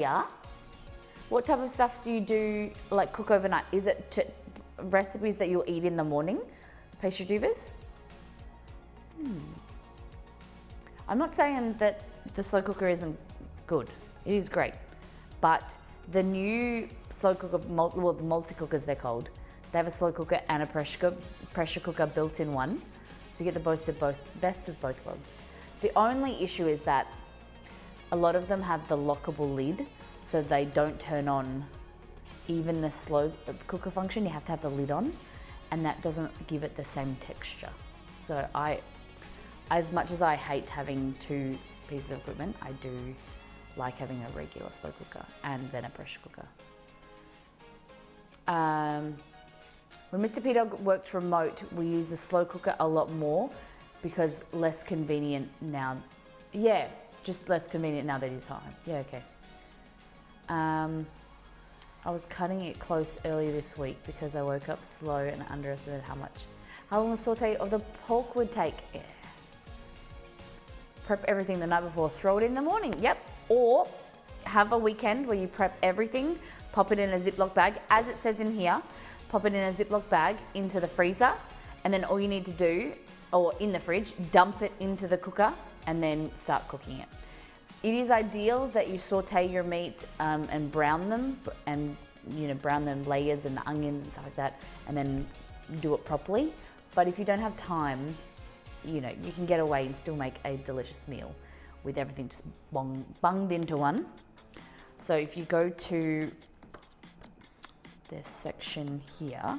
Yeah. What type of stuff do you do, like cook overnight? Is it recipes that you'll eat in the morning, pastry divas? I'm not saying that the slow cooker isn't good. It is great. But the new slow cooker, multi-cookers they're called, they have a slow cooker and a pressure cooker built in one. So you get the best of both worlds. The only issue is that a lot of them have the lockable lid, so they don't turn on even the slow cooker function. You have to have the lid on, and that doesn't give it the same texture. So as much as I hate having two pieces of equipment, I do like having a regular slow cooker and then a pressure cooker. When Mr. P-Dog worked remote, we used the slow cooker a lot more because less convenient now. Yeah, just less convenient now that he's home. Yeah, okay. I was cutting it close earlier this week because I woke up slow and underestimated how long the saute of the pork would take. Yeah. Prep everything the night before, throw it in the morning. Yep. Or have a weekend where you prep everything, pop it in a Ziploc bag, as it says in here, pop it in a Ziploc bag into the freezer, and then all you need to do, or in the fridge, dump it into the cooker and then start cooking it. It is ideal that you saute your meat and brown them, and brown them layers and the onions and stuff like that, and then do it properly. But if you don't have time, you can get away and still make a delicious meal with everything just bunged into one. So if you go to this section here,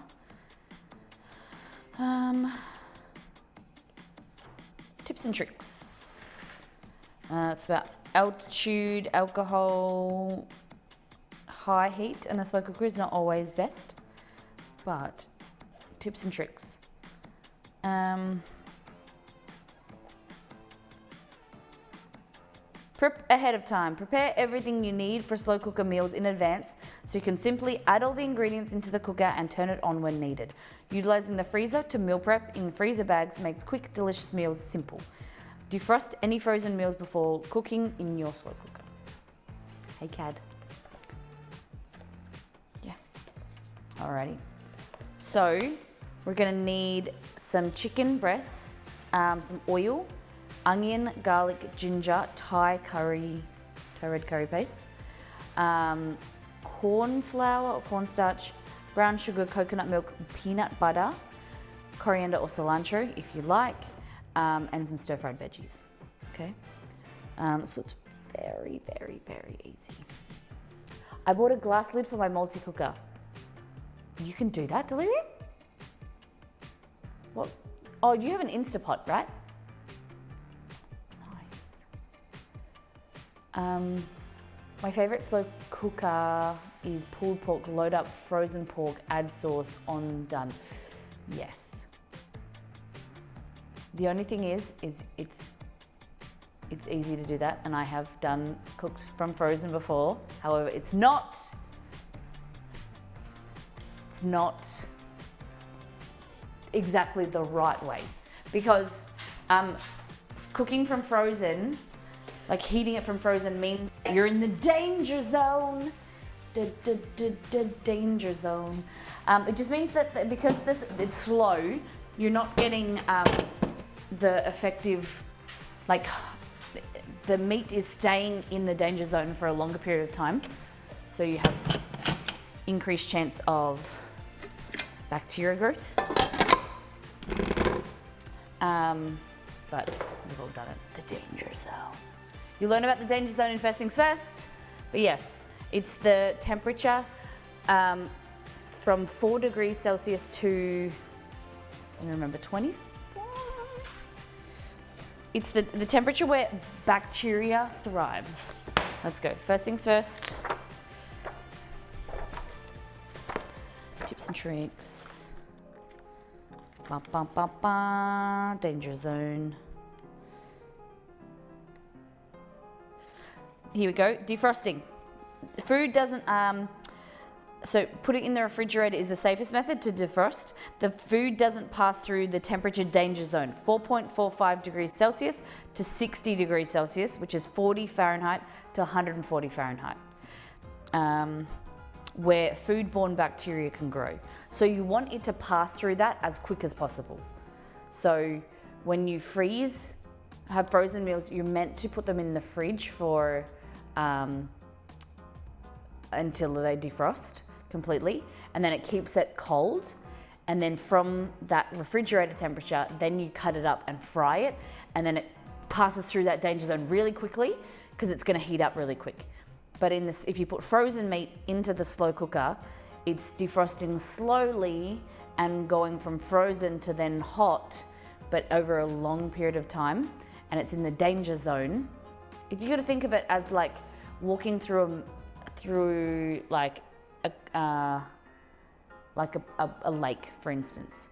tips and tricks. It's about altitude, alcohol, high heat, and a slow cooker is not always best, but tips and tricks. Prep ahead of time. Prepare everything you need for slow cooker meals in advance so you can simply add all the ingredients into the cooker and turn it on when needed. Utilizing the freezer to meal prep in freezer bags makes quick, delicious meals simple. Defrost any frozen meals before cooking in your slow cooker. Hey, Cad. Yeah. Alrighty. So we're gonna need some chicken breasts, some oil, onion, garlic, ginger, Thai red curry paste, corn flour or cornstarch, brown sugar, coconut milk, peanut butter, coriander or cilantro if you like, and some stir-fried veggies. Okay, so it's very, very, very easy. I bought a glass lid for my multi-cooker. You can do that, Delirium? What? Oh, you have an Instapot, right? My favorite slow cooker is pulled pork. Load up frozen pork, add sauce, on, done. Yes. The only thing is it's easy to do that, and I have done cooked from frozen before. However, it's not exactly the right way, because cooking from frozen, like heating it from frozen, means you're in the danger zone. Danger zone. It just means that because it's slow, you're not getting the effective, like the meat is staying in the danger zone for a longer period of time. So you have increased chance of bacteria growth. But we've all done it. The danger zone. You learn about the danger zone in First Things First. But yes, it's the temperature from 4 degrees Celsius to, I don't remember, 24? It's the temperature where bacteria thrives. Let's go. First things first. Tips and tricks. Ba, ba, ba, ba. Danger zone. Here we go. Defrosting. Food doesn't, so putting it in the refrigerator is the safest method to defrost. The food doesn't pass through the temperature danger zone, 4.45 degrees Celsius to 60 degrees Celsius, which is 40 Fahrenheit to 140 Fahrenheit. where foodborne bacteria can grow. So you want it to pass through that as quick as possible. So when you have frozen meals, you're meant to put them in the fridge for until they defrost completely, and then it keeps it cold. And then from that refrigerator temperature, then you cut it up and fry it, and then it passes through that danger zone really quickly because it's going to heat up really quick. But if you put frozen meat into the slow cooker, it's defrosting slowly and going from frozen to then hot, but over a long period of time, and it's in the danger zone. You got to think of it as like walking through like a lake, for instance,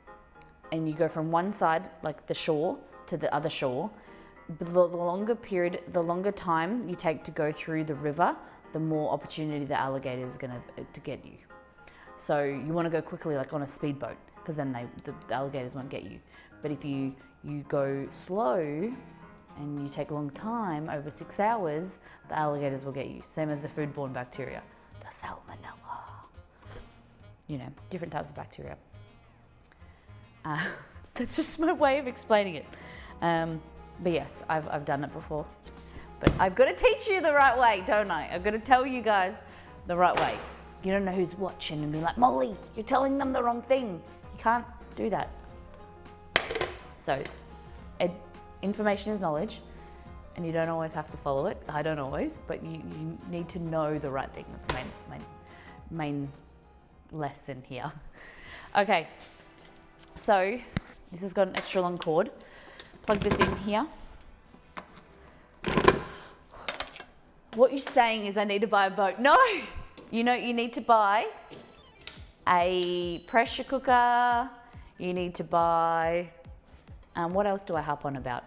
and you go from one side, like the shore, to the other shore. But the longer time you take to go through the river, the more opportunity the alligator is going to get you. So you want to go quickly, like on a speedboat, because then the alligators won't get you. But if you go slow and you take a long time, over 6 hours, the alligators will get you. Same as the foodborne bacteria, the salmonella. You know, different types of bacteria. That's just my way of explaining it. But yes, I've done it before. But I've got to teach you the right way, don't I? I've got to tell you guys the right way. You don't know who's watching and be like, Molly, you're telling them the wrong thing. You can't do that. So, information is knowledge, and you don't always have to follow it. I don't always, but you need to know the right thing. That's my main lesson here. Okay, so this has got an extra long cord. Plug this in here. What you're saying is I need to buy a boat. No! You need to buy a pressure cooker. You need to buy, what else do I harp on about?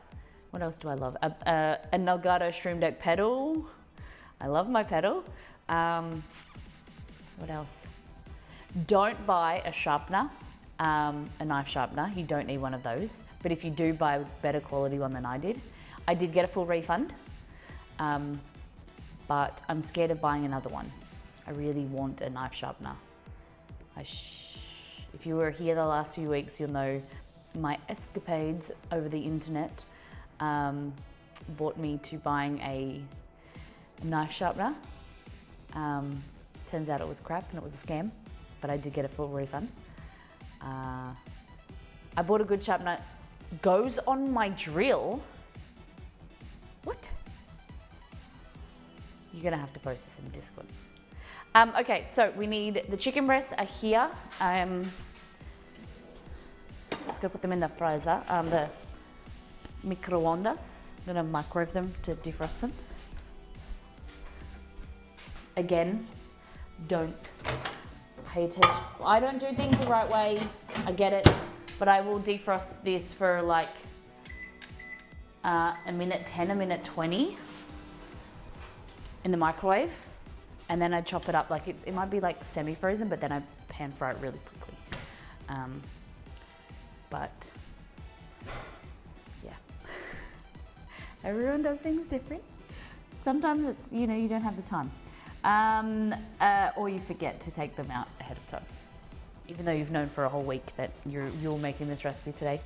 What else do I love? A Elgato Stream Deck pedal. I love my pedal. What else? Don't buy a sharpener, a knife sharpener. You don't need one of those. But if you do buy a better quality one than I did get a full refund. But I'm scared of buying another one. I really want a knife sharpener. If you were here the last few weeks, you'll know my escapades over the internet brought me to buying a knife sharpener. Turns out it was crap and it was a scam, but I did get a full refund. I bought a good sharpener. Goes on my drill. What? You're gonna have to post this in Discord. Okay, so we need the chicken breasts are here. Just gonna put them in the freezer, the microondas. I'm gonna microwave them to defrost them. Again, don't pay attention. I don't do things the right way. I get it, but I will defrost this for like a minute 10, a minute 20 in the microwave, and then I chop it up. Like it might be like semi-frozen, but then I pan fry it really quickly. But yeah, everyone does things different. Sometimes it's, you don't have the time. Or you forget to take them out ahead of time. Even though you've known for a whole week that you're making this recipe today.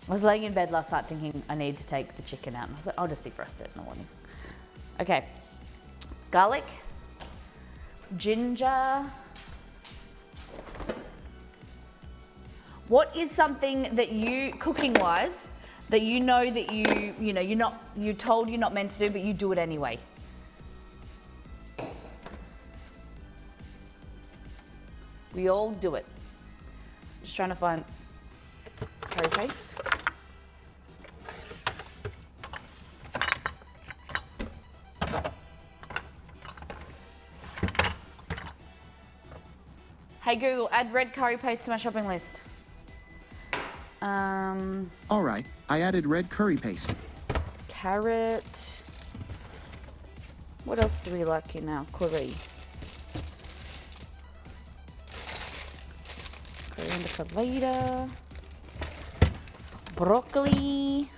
I was laying in bed last night thinking I need to take the chicken out, and I was like, I'll just defrost it in the morning. Okay, garlic, ginger. What is something that you, cooking-wise, that you know that you're told you're not meant to do, but you do it anyway? We all do it. Just trying to find curry paste. Hey Google, add red curry paste to my shopping list. All right, I added red curry paste. Carrot. What else do we like in our curry? Coriander for later. Broccoli.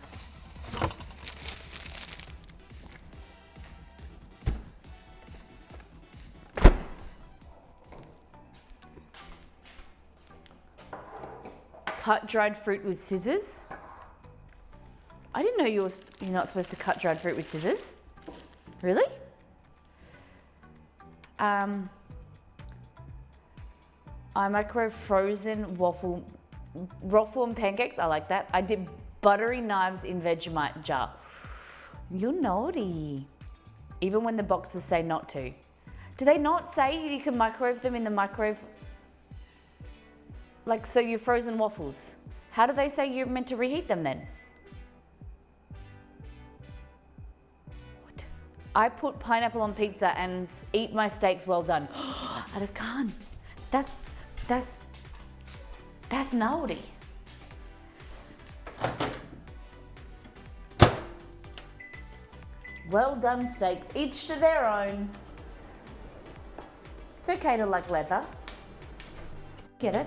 cut dried fruit with scissors. I didn't know you're not supposed to cut dried fruit with scissors. Really? I microwave frozen waffle and pancakes. I like that. I dip buttery knives in Vegemite jar. You're naughty. Even when the boxes say not to. Do they not say you can microwave them in the microwave? Like, so your frozen waffles. How do they say you're meant to reheat them then? What? I put pineapple on pizza and eat my steaks well done. Out of Khan. That's naughty. Well done steaks, each to their own. It's okay to like leather. Get it?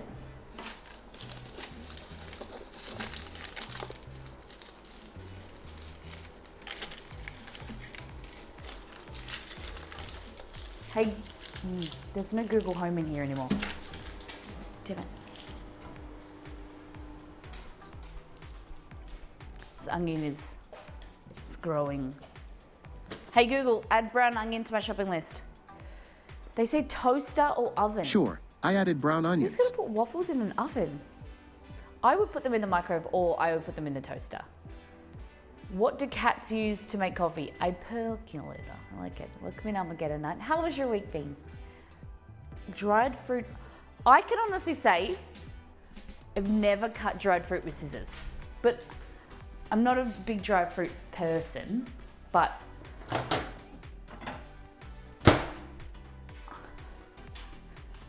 Hey, there's no Google Home in here anymore. Damn it. This onion is growing. Hey Google, add brown onion to my shopping list. They say toaster or oven. Sure, I added brown onions. Who's gonna put waffles in an oven? I would put them in the microwave or I would put them in the toaster. What do cats use to make coffee? A percolator. I like it. Look me now, Armageddon night. How has your week been? Dried fruit. I can honestly say I've never cut dried fruit with scissors. But I'm not a big dried fruit person, but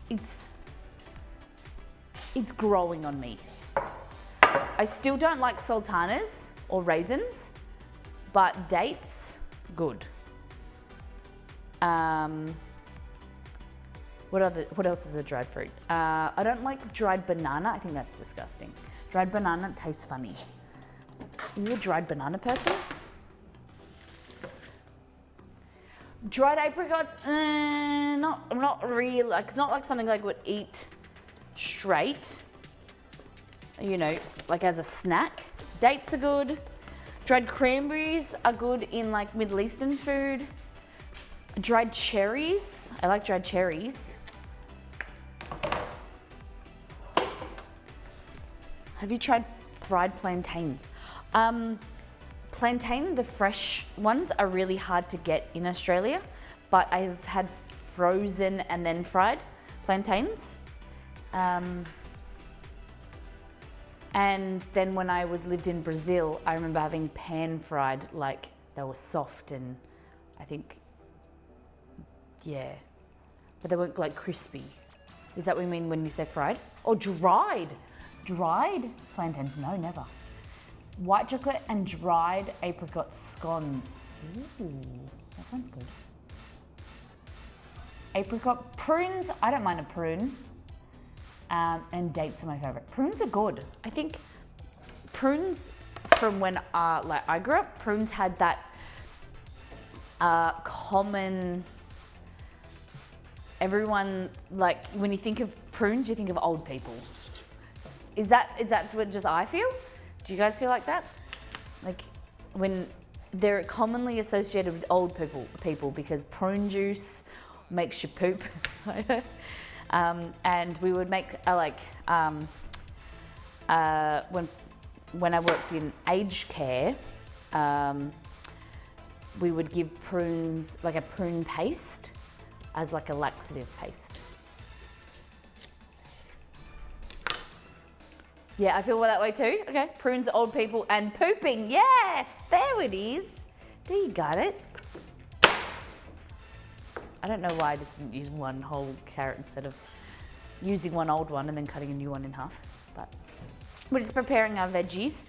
it's growing on me. I still don't like sultanas or raisins, but dates, good. What else is a dried fruit? I don't like dried banana. I think that's disgusting. Dried banana tastes funny. Are you a dried banana person? Dried apricots, not really. Like, it's not like something like would eat straight. You know, like as a snack. Dates are good. Dried cranberries are good in like Middle Eastern food. Dried cherries, I like dried cherries. Have you tried fried plantains? Plantain, the fresh ones are really hard to get in Australia, but I've had frozen and then fried plantains. And then when I lived in Brazil, I remember having pan fried, like they were soft and I think, yeah, but they weren't like crispy. Is that what you mean when you say fried? Or dried? Dried plantains, no, never. White chocolate and dried apricot scones. Ooh, that sounds good. Apricot prunes, I don't mind a prune. And dates are my favorite. Prunes are good. I think prunes from when I grew up, prunes had that common, everyone, like when you think of prunes, you think of old people. Is that what just I feel? Do you guys feel like that? Like when they're commonly associated with old people because prune juice makes you poop. And we would make when I worked in aged care, we would give prunes, like a prune paste, as like a laxative paste. Yeah, I feel that way too. Okay, prunes, old people, and pooping. Yes, there it is. There you got it. I don't know why I just didn't use one whole carrot instead of using one old one and then cutting a new one in half. But we're just preparing our veggies.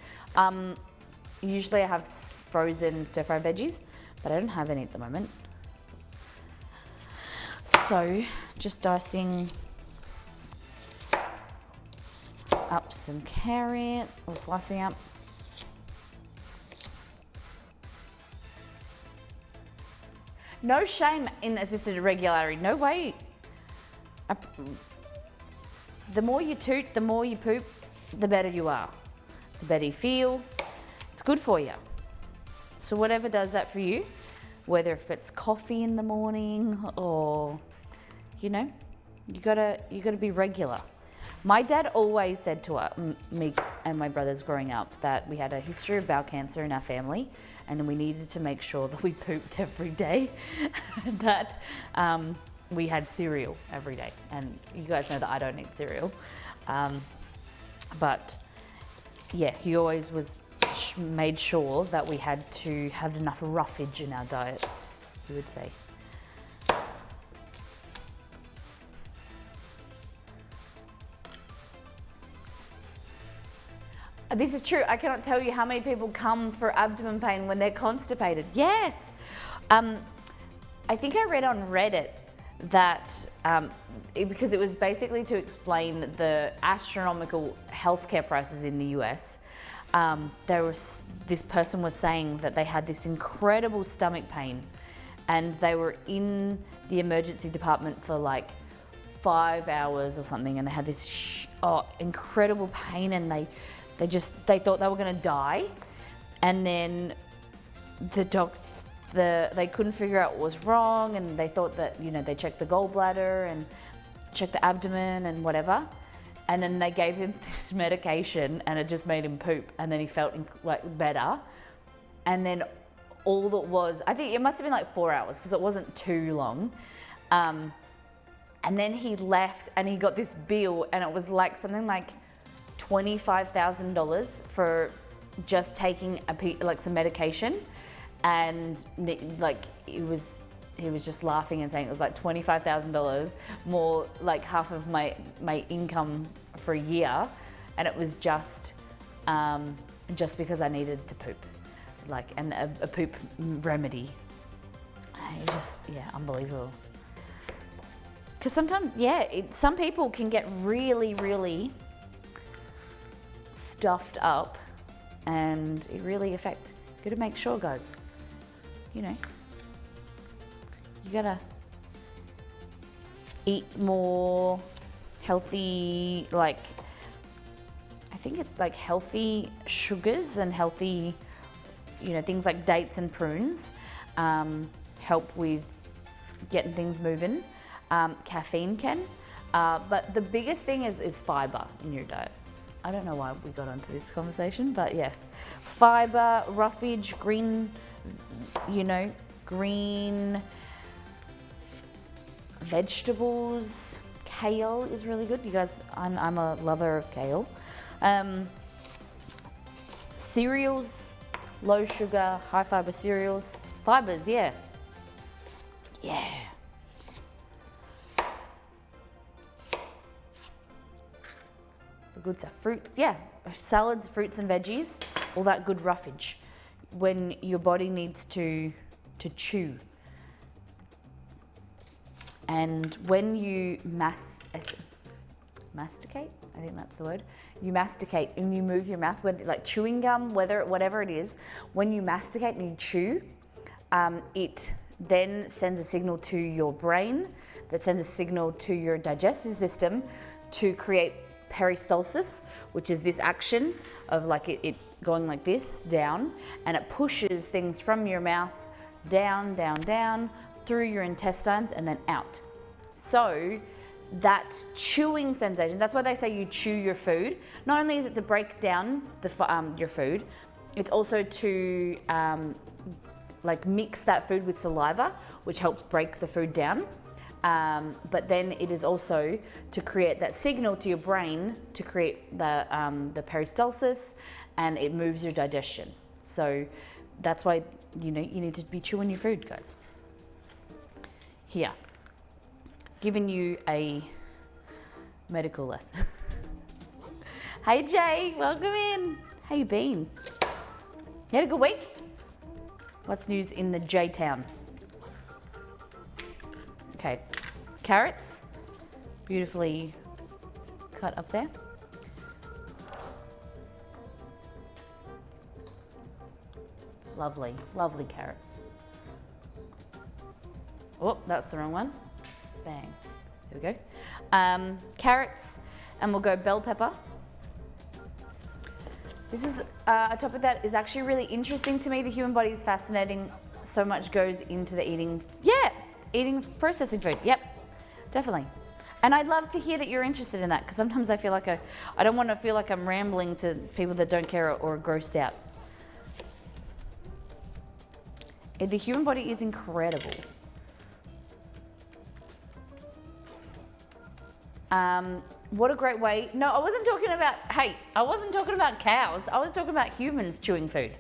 Usually I have frozen stir-fry veggies, but I don't have any at the moment. So just dicing up some carrot, or slicing up. No shame in assisted irregularity, no way. The more you toot, the more you poop. the better you are, the better you feel. It's good for you. So whatever does that for you, whether if it's coffee in the morning or, you know, you gotta be regular. My dad always said to me and my brothers growing up that we had a history of bowel cancer in our family, and we needed to make sure that we pooped every day, that we had cereal every day. And you guys know that I don't eat cereal. But yeah, he always made sure that we had to have enough roughage in our diet, you would say. This is true. I cannot tell you how many people come for abdomen pain when they're constipated. Yes. I think I read on Reddit that because it was basically to explain the astronomical healthcare prices in the US. This person was saying that they had this incredible stomach pain, and they were in the emergency department for like 5 hours or something, and they had this incredible pain, and they thought they were going to die, and then they couldn't figure out what was wrong, and they thought that, you know, they checked the gallbladder and checked the abdomen and whatever, and then they gave him this medication and it just made him poop, and then he felt like better, and then all that was, I think it must have been like 4 hours because it wasn't too long, and then he left and he got this bill, and it was like something like $25,000 for just taking some medication, and like he was just laughing and saying it was like $25,000 more, like half of my income for a year, and it was just because I needed to poop, like, and a poop remedy. Unbelievable. Because sometimes, some people can get really, really stuffed up, and it really affects. You gotta make sure, guys, you know, you gotta eat more healthy, like, I think it's like healthy sugars and healthy, you know, things like dates and prunes help with getting things moving. Caffeine can, but the biggest thing is fiber in your diet. I don't know why we got onto this conversation, but yes, fiber, roughage, green vegetables. Kale is really good. You guys, I'm a lover of kale. Cereals, low sugar, high fiber cereals. Fibers, yeah. The good stuff. Fruits, salads, fruits and veggies, all that good roughage when your body needs to chew. And when you masticate, I think that's the word. You masticate and you move your mouth, whether like chewing gum, whatever it is, when you masticate and you chew, it then sends a signal to your brain, that sends a signal to your digestive system to create peristalsis, which is this action of like it going like this down, and it pushes things from your mouth down through your intestines and then out. So that chewing sensation, that's why they say you chew your food. Not only is it to break down your food, it's also to like mix that food with saliva, which helps break the food down. But then it is also to create that signal to your brain to create the peristalsis, and it moves your digestion. So that's why, you know, you need to be chewing your food, guys. Here, giving you a medical lesson. Hey Jay, welcome in. How you been? You had a good week? What's news in the J-Town? Okay, carrots, beautifully cut up there. Lovely, lovely carrots. Oh, that's the wrong one. Bang, here we go. Carrots, and we'll go bell pepper. This is a topic that is actually really interesting to me. The human body is fascinating. So much goes into the eating, processing food. Yep, definitely. And I'd love to hear that you're interested in that, because sometimes I feel like I don't want to feel like I'm rambling to people that don't care or are grossed out. The human body is incredible. What a great way. No, I wasn't talking about cows. I was talking about humans chewing food.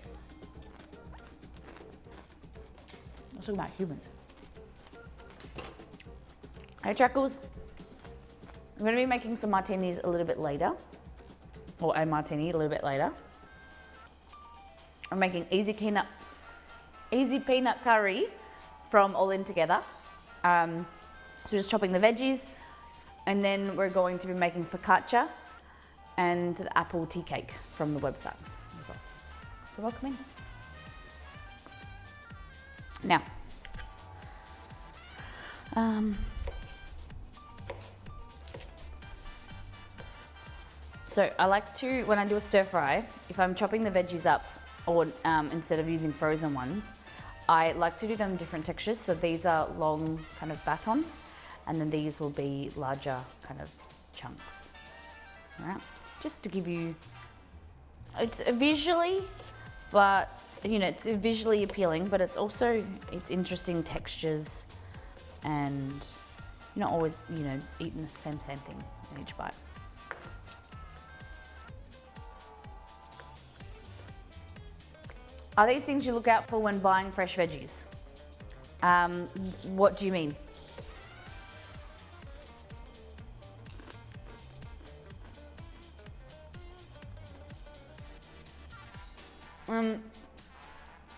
I was talking about humans. Hey, Chuckles. I'm going to be making some martinis a little bit later. Or a martini a little bit later. I'm making easy peanut curry from All In Together. So just chopping the veggies. And then we're going to be making focaccia and the apple tea cake from the website. So welcome in. Now, so I like to, when I do a stir fry, if I'm chopping the veggies up, or instead of using frozen ones, I like to do them different textures. So these are long kind of batons, and then these will be larger kind of chunks. All right, just to give you, it's visually, but it's visually appealing, but it's interesting textures, and you're not always, eating the same thing in each bite. Are these things you look out for when buying fresh veggies? What do you mean?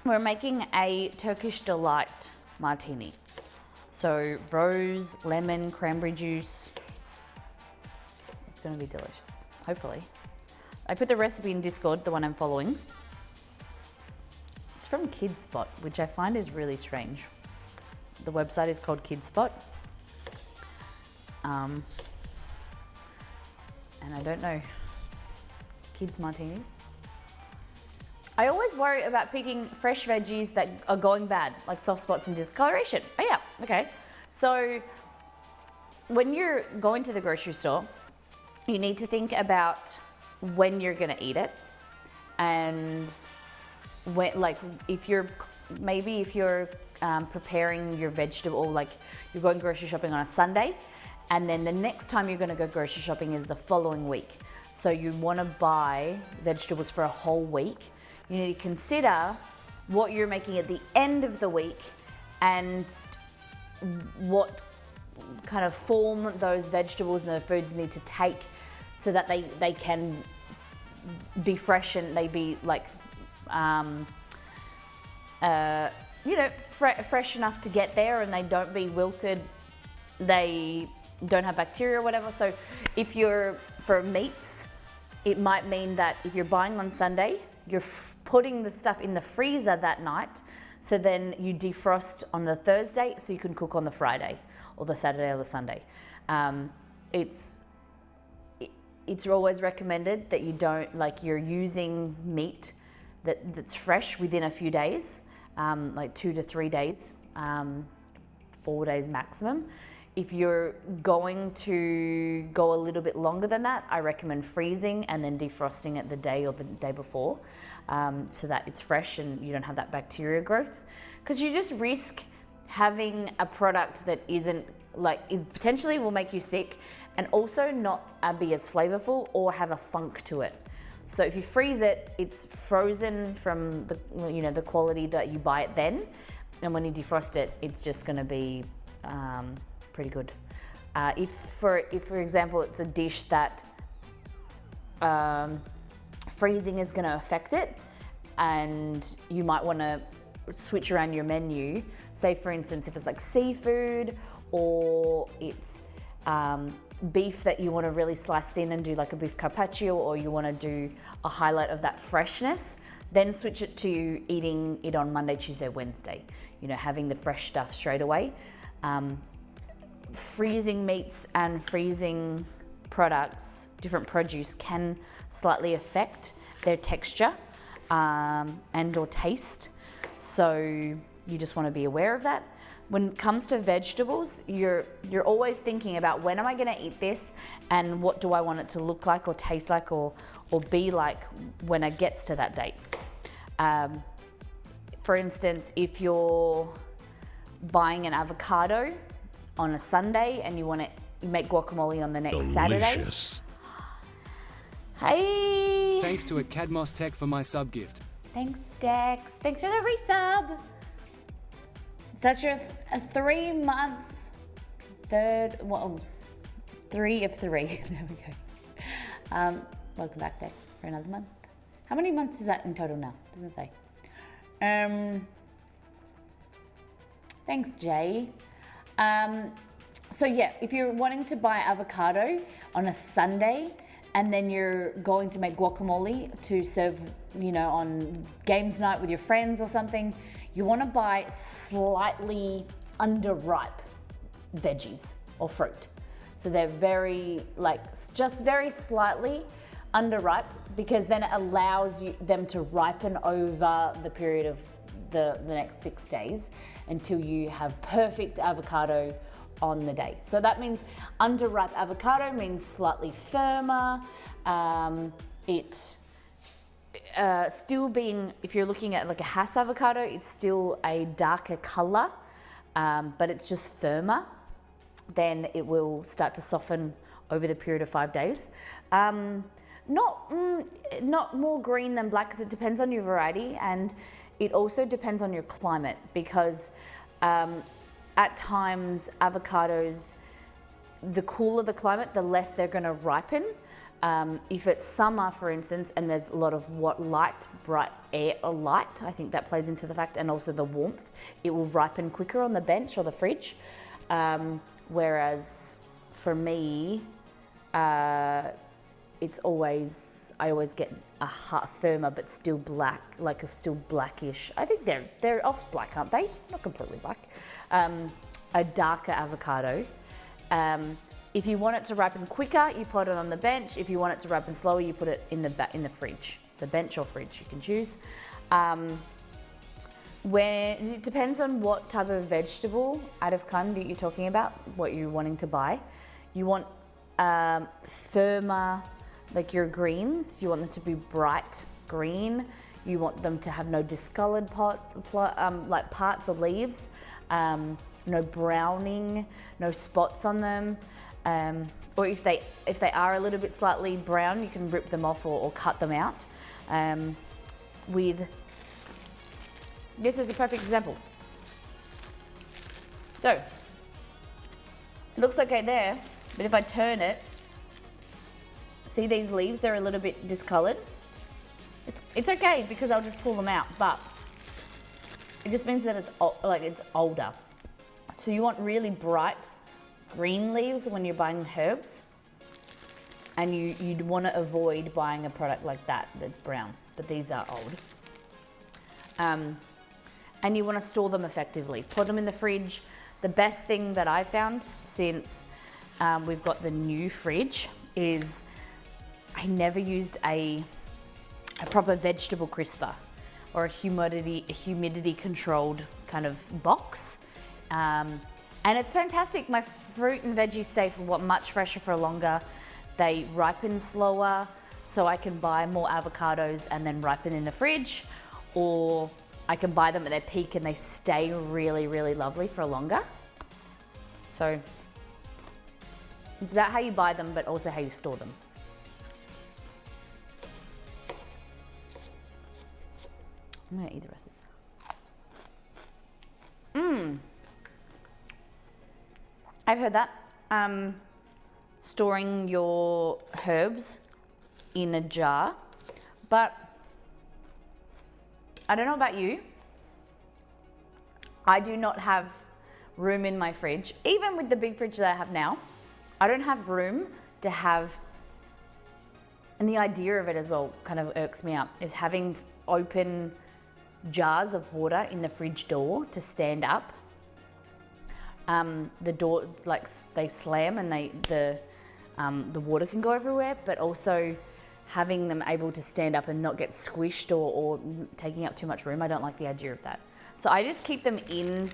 We're making a Turkish Delight martini. So rose, lemon, cranberry juice. It's going to be delicious, hopefully. I put the recipe in Discord, the one I'm following. It's from Kidspot, which I find is really strange. The website is called Kidspot. And I don't know, kids martinis. I always worry about picking fresh veggies that are going bad, like soft spots and discoloration. Oh yeah, okay. So when you're going to the grocery store, you need to think about when you're gonna eat it, and when, like, if you're preparing your vegetable, like you're going grocery shopping on a Sunday, and then the next time you're gonna go grocery shopping is the following week. So you wanna buy vegetables for a whole week. You need to consider what you're making at the end of the week and what kind of form those vegetables and the foods need to take so that they can be fresh and they be like, fresh enough to get there, and they don't be wilted, they don't have bacteria or whatever. So if you're, for meats, it might mean that if you're buying on Sunday, you're putting the stuff in the freezer that night, so then you defrost on the Thursday so you can cook on the Friday or the Saturday or the Sunday. It's always recommended that you don't, like, you're using meat that's fresh within a few days, like 2 to 3 days, 4 days maximum. If you're going to go a little bit longer than that, I recommend freezing and then defrosting it the day or the day before, so that it's fresh and you don't have that bacteria growth. Because you just risk having a product that isn't, like, it potentially will make you sick, and also not be as flavorful or have a funk to it. So if you freeze it, it's frozen from the quality that you buy it then, and when you defrost it, it's just going to be pretty good. If for example it's a dish that freezing is going to affect it, and you might want to switch around your menu. Say for instance, if it's like seafood, or it's beef that you want to really slice thin and do like a beef carpaccio, or you want to do a highlight of that freshness, then switch it to eating it on Monday, Tuesday, Wednesday. Having the fresh stuff straight away. Freezing meats and freezing products, different produce, can slightly affect their texture and or taste. So you just want to be aware of that. When it comes to vegetables, you're always thinking about when am I going to eat this and what do I want it to look like or taste like or be like when it gets to that date. For instance, if you're buying an avocado on a Sunday and you want to make guacamole on the next Saturday. Hey! Thanks to a Cadmos Tech for my sub gift. Thanks, Dex. Thanks for the resub. That's your 3 months, 3 of 3. There we go. Welcome back, Dex, for another month. How many months is that in total now? Doesn't say. Thanks, Jay. So yeah, if you're wanting to buy avocado on a Sunday and then you're going to make guacamole to serve, on games night with your friends or something, you want to buy slightly underripe veggies or fruit. So they're just very slightly underripe, because then it allows them to ripen over the period of the next 6 days until you have perfect avocado on the day. So that means underripe avocado means slightly firmer. Still being, if you're looking at like a Hass avocado, it's still a darker color, but it's just firmer. Then it will start to soften over the period of 5 days. Not more green than black, because it depends on your variety, and it also depends on your climate, because at times avocados, the cooler the climate, the less they're going to ripen. If it's summer, for instance, and there's a lot of bright air or light, I think that plays into the fact, and also the warmth, it will ripen quicker on the bench or the fridge. Whereas for me, I always get a firmer but still black, still blackish. I think they're off black, aren't they? Not completely black. A darker avocado. If you want it to ripen quicker, you put it on the bench. If you want it to ripen slower, you put it in the fridge. So bench or fridge, you can choose. It depends on what type of vegetable out of kind that you're talking about, what you're wanting to buy. You want firmer, like your greens, you want them to be bright green. You want them to have no discolored parts or leaves, no browning, no spots on them. Or if they are a little bit slightly brown, you can rip them off or cut them out. This is a perfect example. So, it looks okay there, but if I turn it, see these leaves, they're a little bit discolored. It's okay because I'll just pull them out, but it just means that it's older. So you want really bright green leaves when you're buying herbs, and you'd want to avoid buying a product like that's brown, but these are old. And you want to store them effectively. Put them in the fridge. The best thing that I found since we've got the new fridge is I never used a proper vegetable crisper or a humidity controlled kind of box. And it's fantastic. My fruit and veggies stay much fresher for longer. They ripen slower, so I can buy more avocados and then ripen in the fridge, or I can buy them at their peak and they stay really, really lovely for longer. So it's about how you buy them, but also how you store them. I'm gonna eat the rest of this. I've heard that. Storing your herbs in a jar, but I don't know about you. I do not have room in my fridge. Even with the big fridge that I have now, I don't have room to have, and the idea of it as well kind of irks me out, is having open jars of water in the fridge door to stand up. The door, they slam and the water can go everywhere, but also having them able to stand up and not get squished or taking up too much room. I don't like the idea of that. So I just keep them in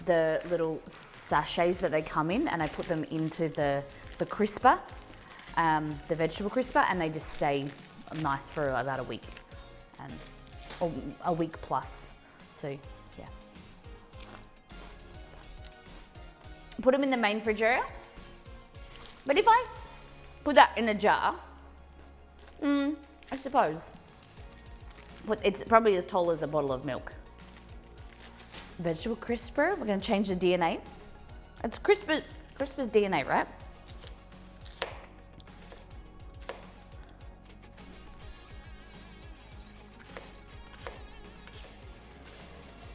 the little sachets that they come in, and I put them into the crisper, the vegetable crisper, and they just stay nice for about a week, or a week plus. So yeah. Put them in the main fridge area. But if I put that in a jar, I suppose, but it's probably as tall as a bottle of milk. Vegetable crisper, we're going to change the DNA. It's crisper's DNA, right?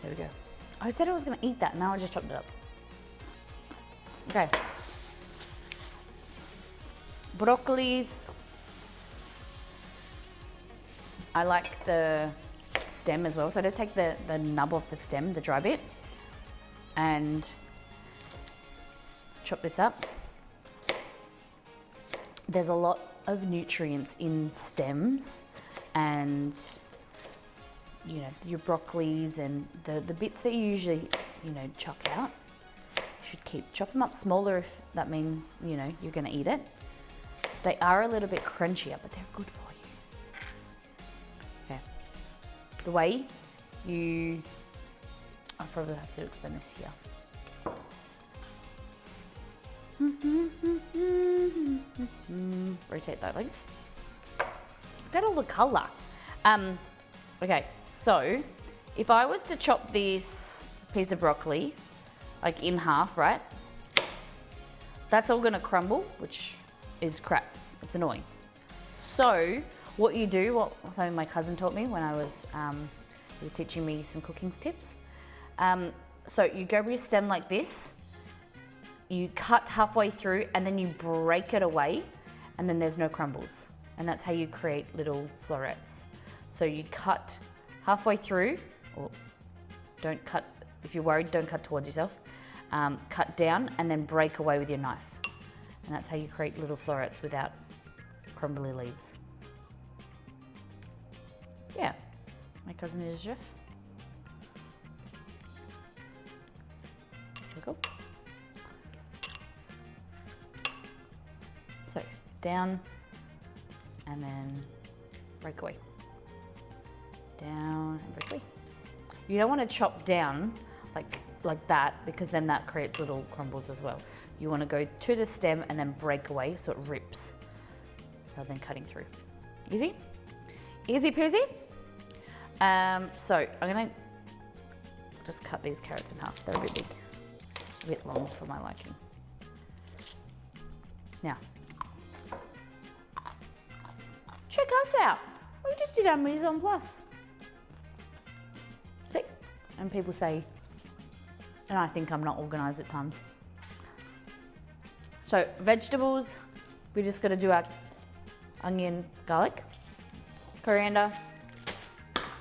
There we go. I said I was going to eat that, now I just chopped it up. Okay. Broccolis. I like the stem as well, so I just take the nub of the stem, the dry bit, and chop this up. There's a lot of nutrients in stems, and you know, your broccolis and the bits that you usually, you know, chuck out, you should chop them up smaller if that means, you know, you're gonna eat it. They are a little bit crunchier, but they're good for you. Okay. The way you, I'll probably have to explain this here. Rotate that like this. Get all the color. Okay, so if I was to chop this piece of broccoli like in half, right? That's all gonna crumble, which is crap. It's annoying. So what you do, what something my cousin taught me when I was, he was teaching me some cooking tips. So you grab your stem like this, you cut halfway through, and then you break it away, and then there's no crumbles. And that's how you create little florets. So you cut halfway through, or don't cut, if you're worried, don't cut towards yourself. Cut down and then break away with your knife. And that's how you create little florets without crumbly leaves. Yeah, my cousin is a chef. There we go. So down and then break away. Down and break away. You don't want to chop down like that, because then that creates little crumbles as well. You want to go to the stem and then break away so it rips rather than cutting through. Easy? Easy peasy? So I'm going to just cut these carrots in half. They're a bit big, a bit long for my liking. Now, check us out. We just did our mise en place. See? And people say, and I think I'm not organised at times. So vegetables, we just got to do our onion, garlic, coriander,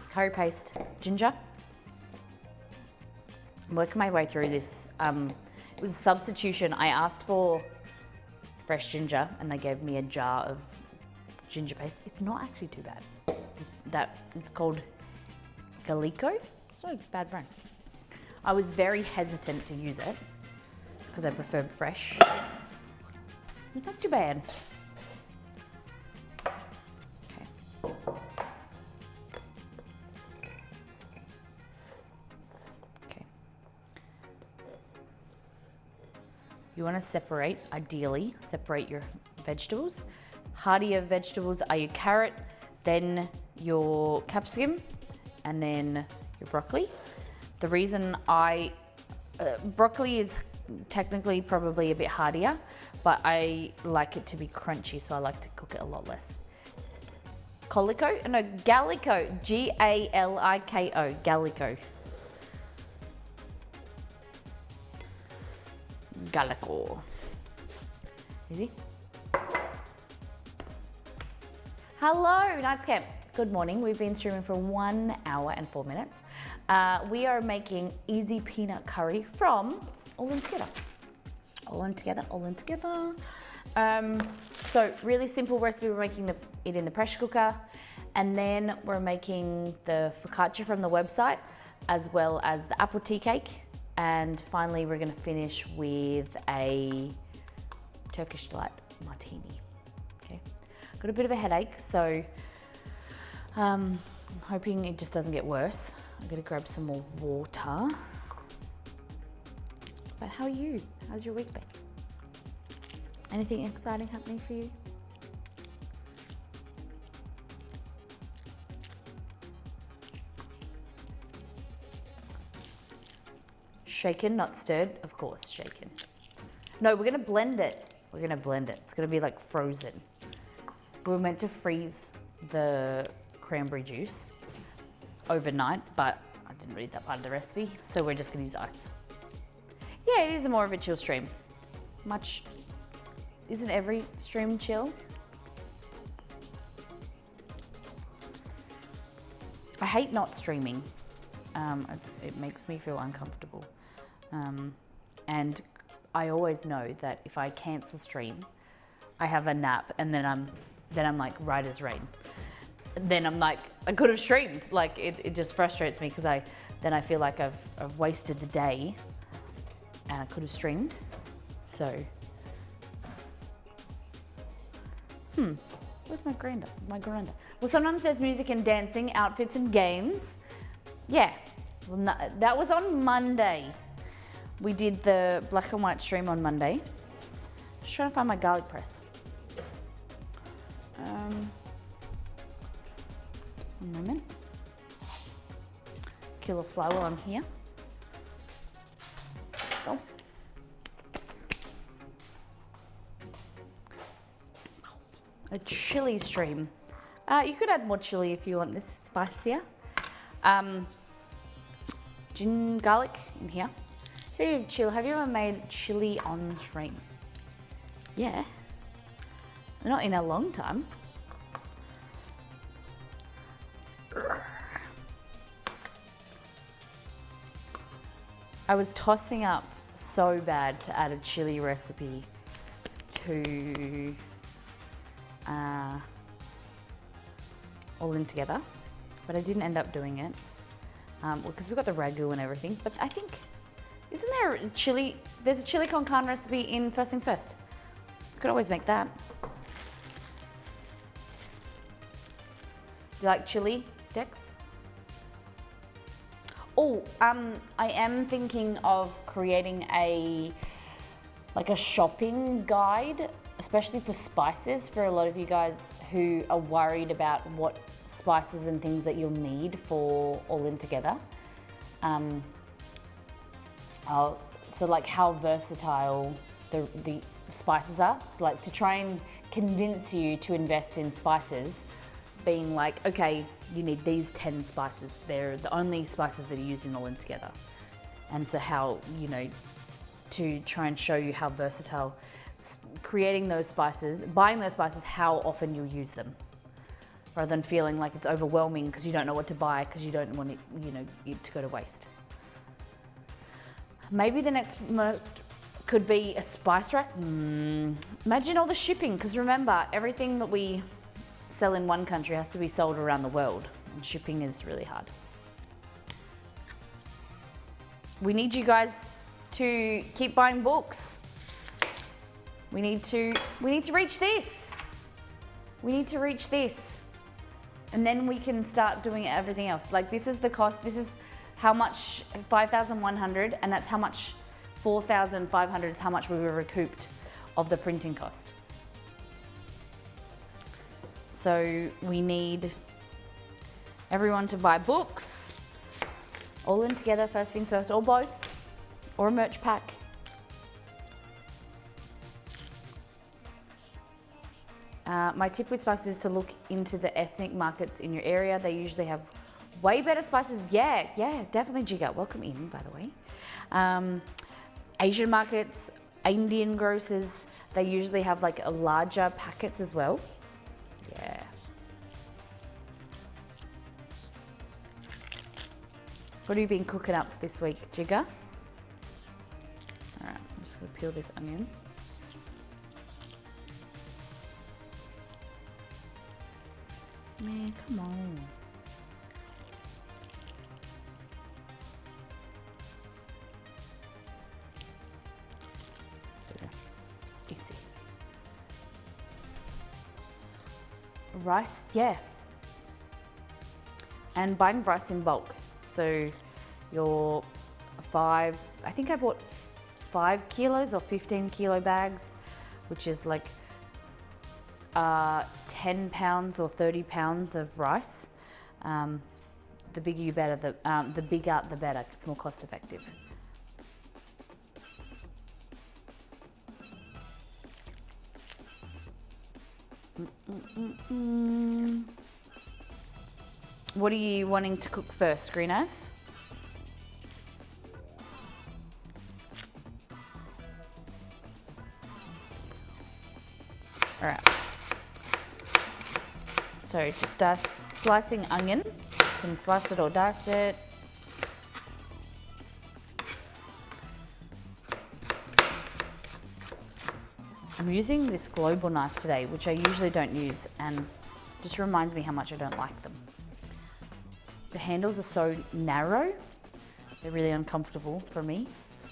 curry paste, ginger. I'm working my way through this. It was a substitution. I asked for fresh ginger and they gave me a jar of ginger paste. It's not actually too bad. It's called Gallico. It's not a bad brand. I was very hesitant to use it because I preferred fresh. It's not too bad. Okay. Okay. You want to separate, ideally, separate your vegetables. Heartier vegetables are your carrot, then your capsicum, and then your broccoli. The reason broccoli is technically probably a bit hardier, but I like it to be crunchy, so I like to cook it a lot less. Gallico, G-A-L-I-K-O, Gallico. Gallico. Easy. Hello, Nights Camp. Good morning. We've been streaming for 1 hour and 4 minutes. We are making easy peanut curry from All In Together. All In Together, All In Together. So really simple recipe. We're making it in the pressure cooker, and then we're making the focaccia from the website, as well as the apple tea cake. And finally, we're gonna finish with a Turkish delight martini. Okay, got a bit of a headache, so I'm hoping it just doesn't get worse. I'm gonna grab some more water. But how are you? How's your week been? Anything exciting happening for you? Shaken, not stirred, of course, shaken. No, we're gonna blend it. We're gonna blend it. It's gonna be like frozen. We were meant to freeze the cranberry juice overnight, but I didn't read that part of the recipe, so we're just gonna use ice. Yeah, it is more of a chill stream. Isn't every stream chill? I hate not streaming. It makes me feel uncomfortable. And I always know that if I cancel stream, I have a nap, and then I'm like right as rain. Then I'm like, I could have streamed. Like it just frustrates me because then I feel like I've wasted the day, and I could have streamed. So. Where's my grinder? Well, sometimes there's music and dancing, outfits and games. Yeah, well, no, that was on Monday. We did the black and white stream on Monday. Just trying to find my garlic press. One moment. Kilo flour while I'm here. Go. A chili stream. You could add more chili if you want this spicier. Garlic in here. Speaking of chili, have you ever made chili on stream? Yeah. Not in a long time. I was tossing up so bad to add a chili recipe to All In Together, but I didn't end up doing it because we got the ragu and everything. But I think, isn't there a chili? There's a chili con carne recipe in First Things First. You could always make that. You like chili, Dex? Oh, I am thinking of creating a shopping guide, especially for spices, for a lot of you guys who are worried about what spices and things that you'll need for All In Together. So like how versatile the spices are, like to try and convince you to invest in spices, being like, okay, you need these 10 spices. They're the only spices that are used in All In Together. And so how, to try and show you how versatile creating those spices, buying those spices, how often you'll use them, rather than feeling like it's overwhelming because you don't know what to buy because you don't want it to go to waste. Maybe the next could be a spice rack. Imagine all the shipping, because remember, everything that we sell in one country has to be sold around the world, and shipping is really hard. We need you guys to keep buying books. We need to reach this. We need to reach this. And then we can start doing everything else. Like, this is the cost. This is how much, 5,100, and that's how much 4,500 is how much we were recouped of the printing cost. So we need everyone to buy books, All In Together, First Things First, or both, or a merch pack. My tip with spices is to look into the ethnic markets in your area. They usually have way better spices. Yeah, definitely, Jigga. Welcome in, by the way. Asian markets, Indian grocers, they usually have like a larger packets as well. Yeah. What have you been cooking up this week, Jigga? All right, I'm just gonna peel this onion. Man, come on. Easy. Rice, yeah. And buying rice in bulk. So your I think I bought 5 kilos or 15 kilo bags, which is like 10 pounds or 30 pounds of rice. The bigger you better, the bigger the better. It's more cost effective. What are you wanting to cook first, Greenhouse? All right. So just slicing onion. You can slice it or dice it. I'm using this global knife today, which I usually don't use, and just reminds me how much I don't like them. The handles are so narrow, they're really uncomfortable for me,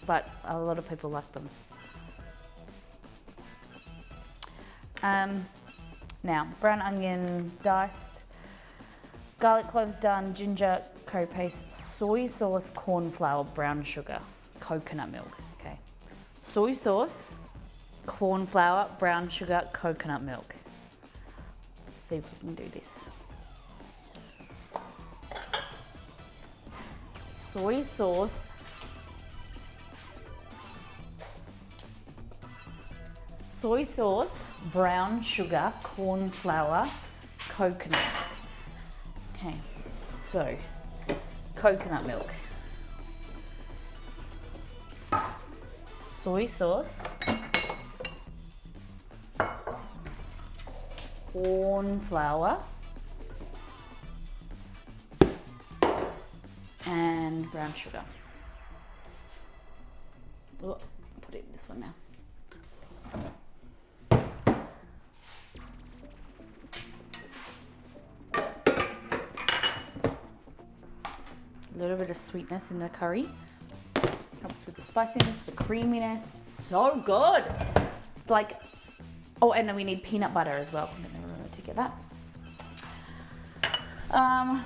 but a lot of people like them. Now, brown onion diced, garlic cloves done, ginger, curry paste, soy sauce, corn flour, brown sugar, coconut milk. Okay, soy sauce, corn flour, brown sugar, coconut milk. See if we can do this. Soy sauce, brown sugar, corn flour, coconut milk. Okay, so coconut milk, soy sauce, corn flour, and brown sugar. Oh, put it in this one now. A little bit of sweetness in the curry. Helps with the spiciness, the creaminess. It's so good. It's like, oh, and then we need peanut butter as well. I'm gonna remember to get that.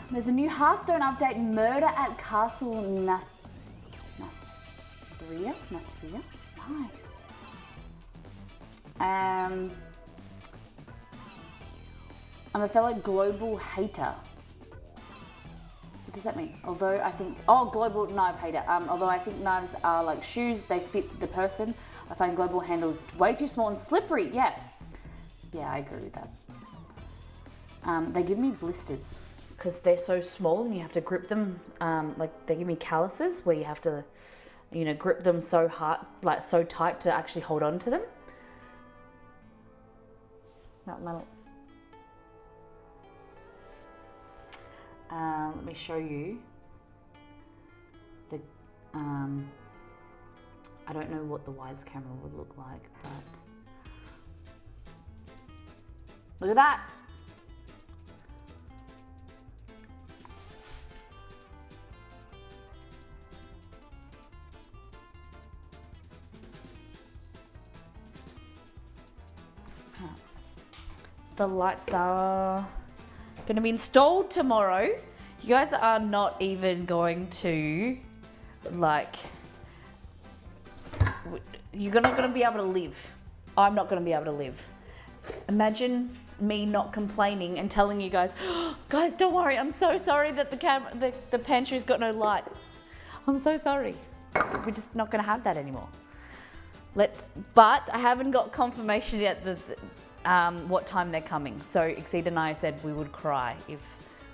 There's a new Hearthstone update, Murder at Castle Nathria. Nice. I'm a fellow global hater. What does that mean? Although I think, global knife hater. Although I think knives are like shoes, they fit the person. I find global handles way too small and slippery. Yeah, I agree with that. They give me blisters because they're so small and you have to grip them. Like they give me calluses where you have to, grip them so hard, like so tight to actually hold on to them. Let me show you the, I don't know what the Wyze camera would look like, but look at that. The lights are going to be installed tomorrow. You guys are not even going to, you're not going to be able to live. I'm not going to be able to live. Imagine me not complaining and telling you guys, oh, guys, don't worry, I'm so sorry that the pantry's got no light. I'm so sorry. We're just not going to have that anymore. But I haven't got confirmation yet what time they're coming. So Exceed and I said we would cry if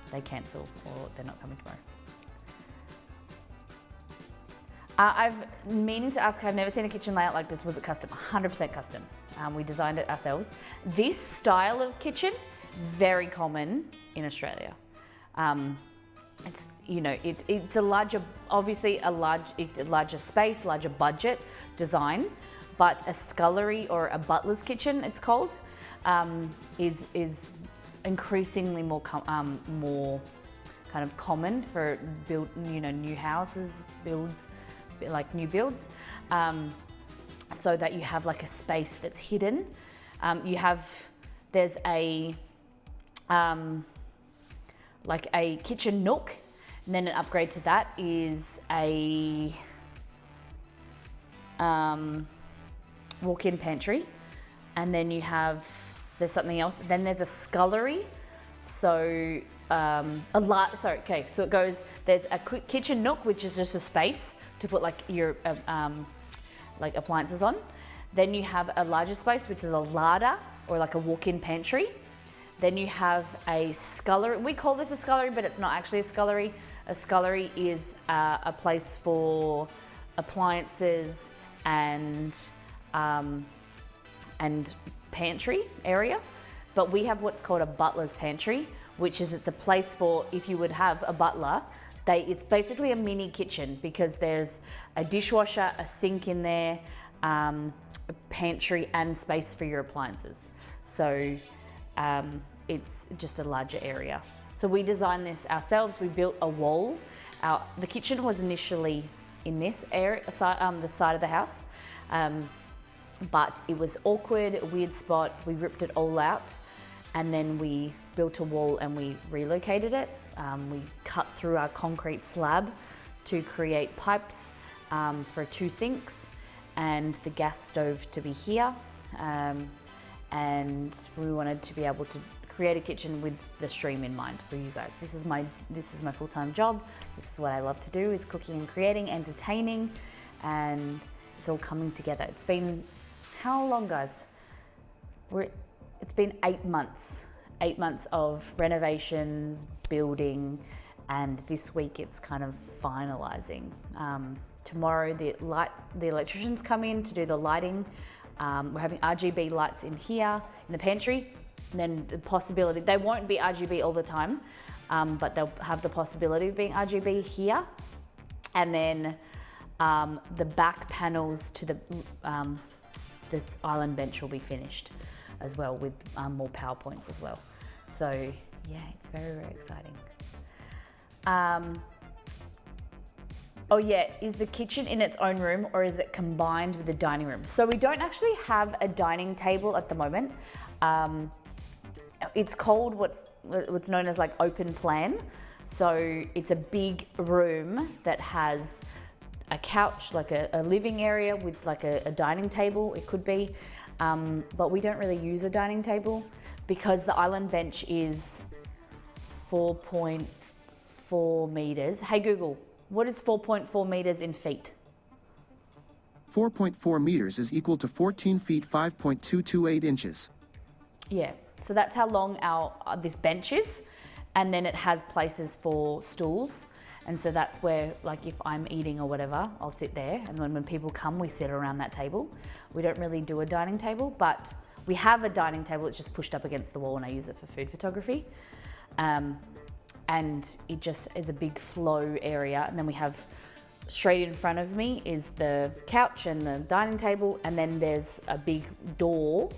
they cancel or they're not coming tomorrow. I've meaning to ask, I've never seen a kitchen layout like this. Was it custom? 100% custom. We designed it ourselves. This style of kitchen is very common in Australia. It's it's a larger, obviously a larger space, larger budget design, but a scullery or a butler's kitchen, it's called, is increasingly more kind of common for new houses, like new builds, so that you have like a space that's hidden. There's a like a kitchen nook, and then an upgrade to that is a walk-in pantry, and then there's something else. Then there's a scullery. So so it goes. There's a kitchen nook, which is just a space to put like your like appliances on. Then you have a larger space, which is a larder or like a walk-in pantry. Then you have a scullery. We call this a scullery, but it's not actually a scullery. A scullery is a place for appliances and pantry area. But we have what's called a butler's pantry, which is it's a place for, if you would have a butler, it's basically a mini kitchen because there's a dishwasher, a sink in there, a pantry and space for your appliances. So it's just a larger area. So we designed this ourselves. We built a wall. The kitchen was initially in this area, the side of the house, but it was awkward, a weird spot. We ripped it all out, and then we built a wall and we relocated it. We cut through our concrete slab to create pipes for 2 sinks and the gas stove to be here. And we wanted to be able to create a kitchen with the stream in mind for you guys. This is my full-time job. This is what I love to do, is cooking and creating, entertaining, and it's all coming together. It's been, how long, guys? It's been 8 months. 8 months of renovations, building, and this week it's kind of finalizing. Tomorrow the electricians come in to do the lighting. We're having RGB lights in here in the pantry, and then the possibility, they won't be RGB all the time, but they'll have the possibility of being RGB here. And then the back panels to this island bench will be finished as well, with more PowerPoints as well. So yeah, it's very, very exciting. Oh yeah, is the kitchen in its own room or is it combined with the dining room? So we don't actually have a dining table at the moment. It's called what's known as like open plan. So it's a big room that has a couch, like a living area with like a dining table, it could be. But we don't really use a dining table because the island bench is 4.4 meters. Hey Google, what is 4.4 meters in feet? 4.4 meters is equal to 14 feet 5.228 inches. Yeah, so that's how long this bench is. And then it has places for stools. And so that's where, like if I'm eating or whatever, I'll sit there. And then when people come, we sit around that table. We don't really do a dining table, but we have a dining table. It's just pushed up against the wall and I use it for food photography. And it just is a big flow area. And then we have straight in front of me is the couch and the dining table. And then there's a big door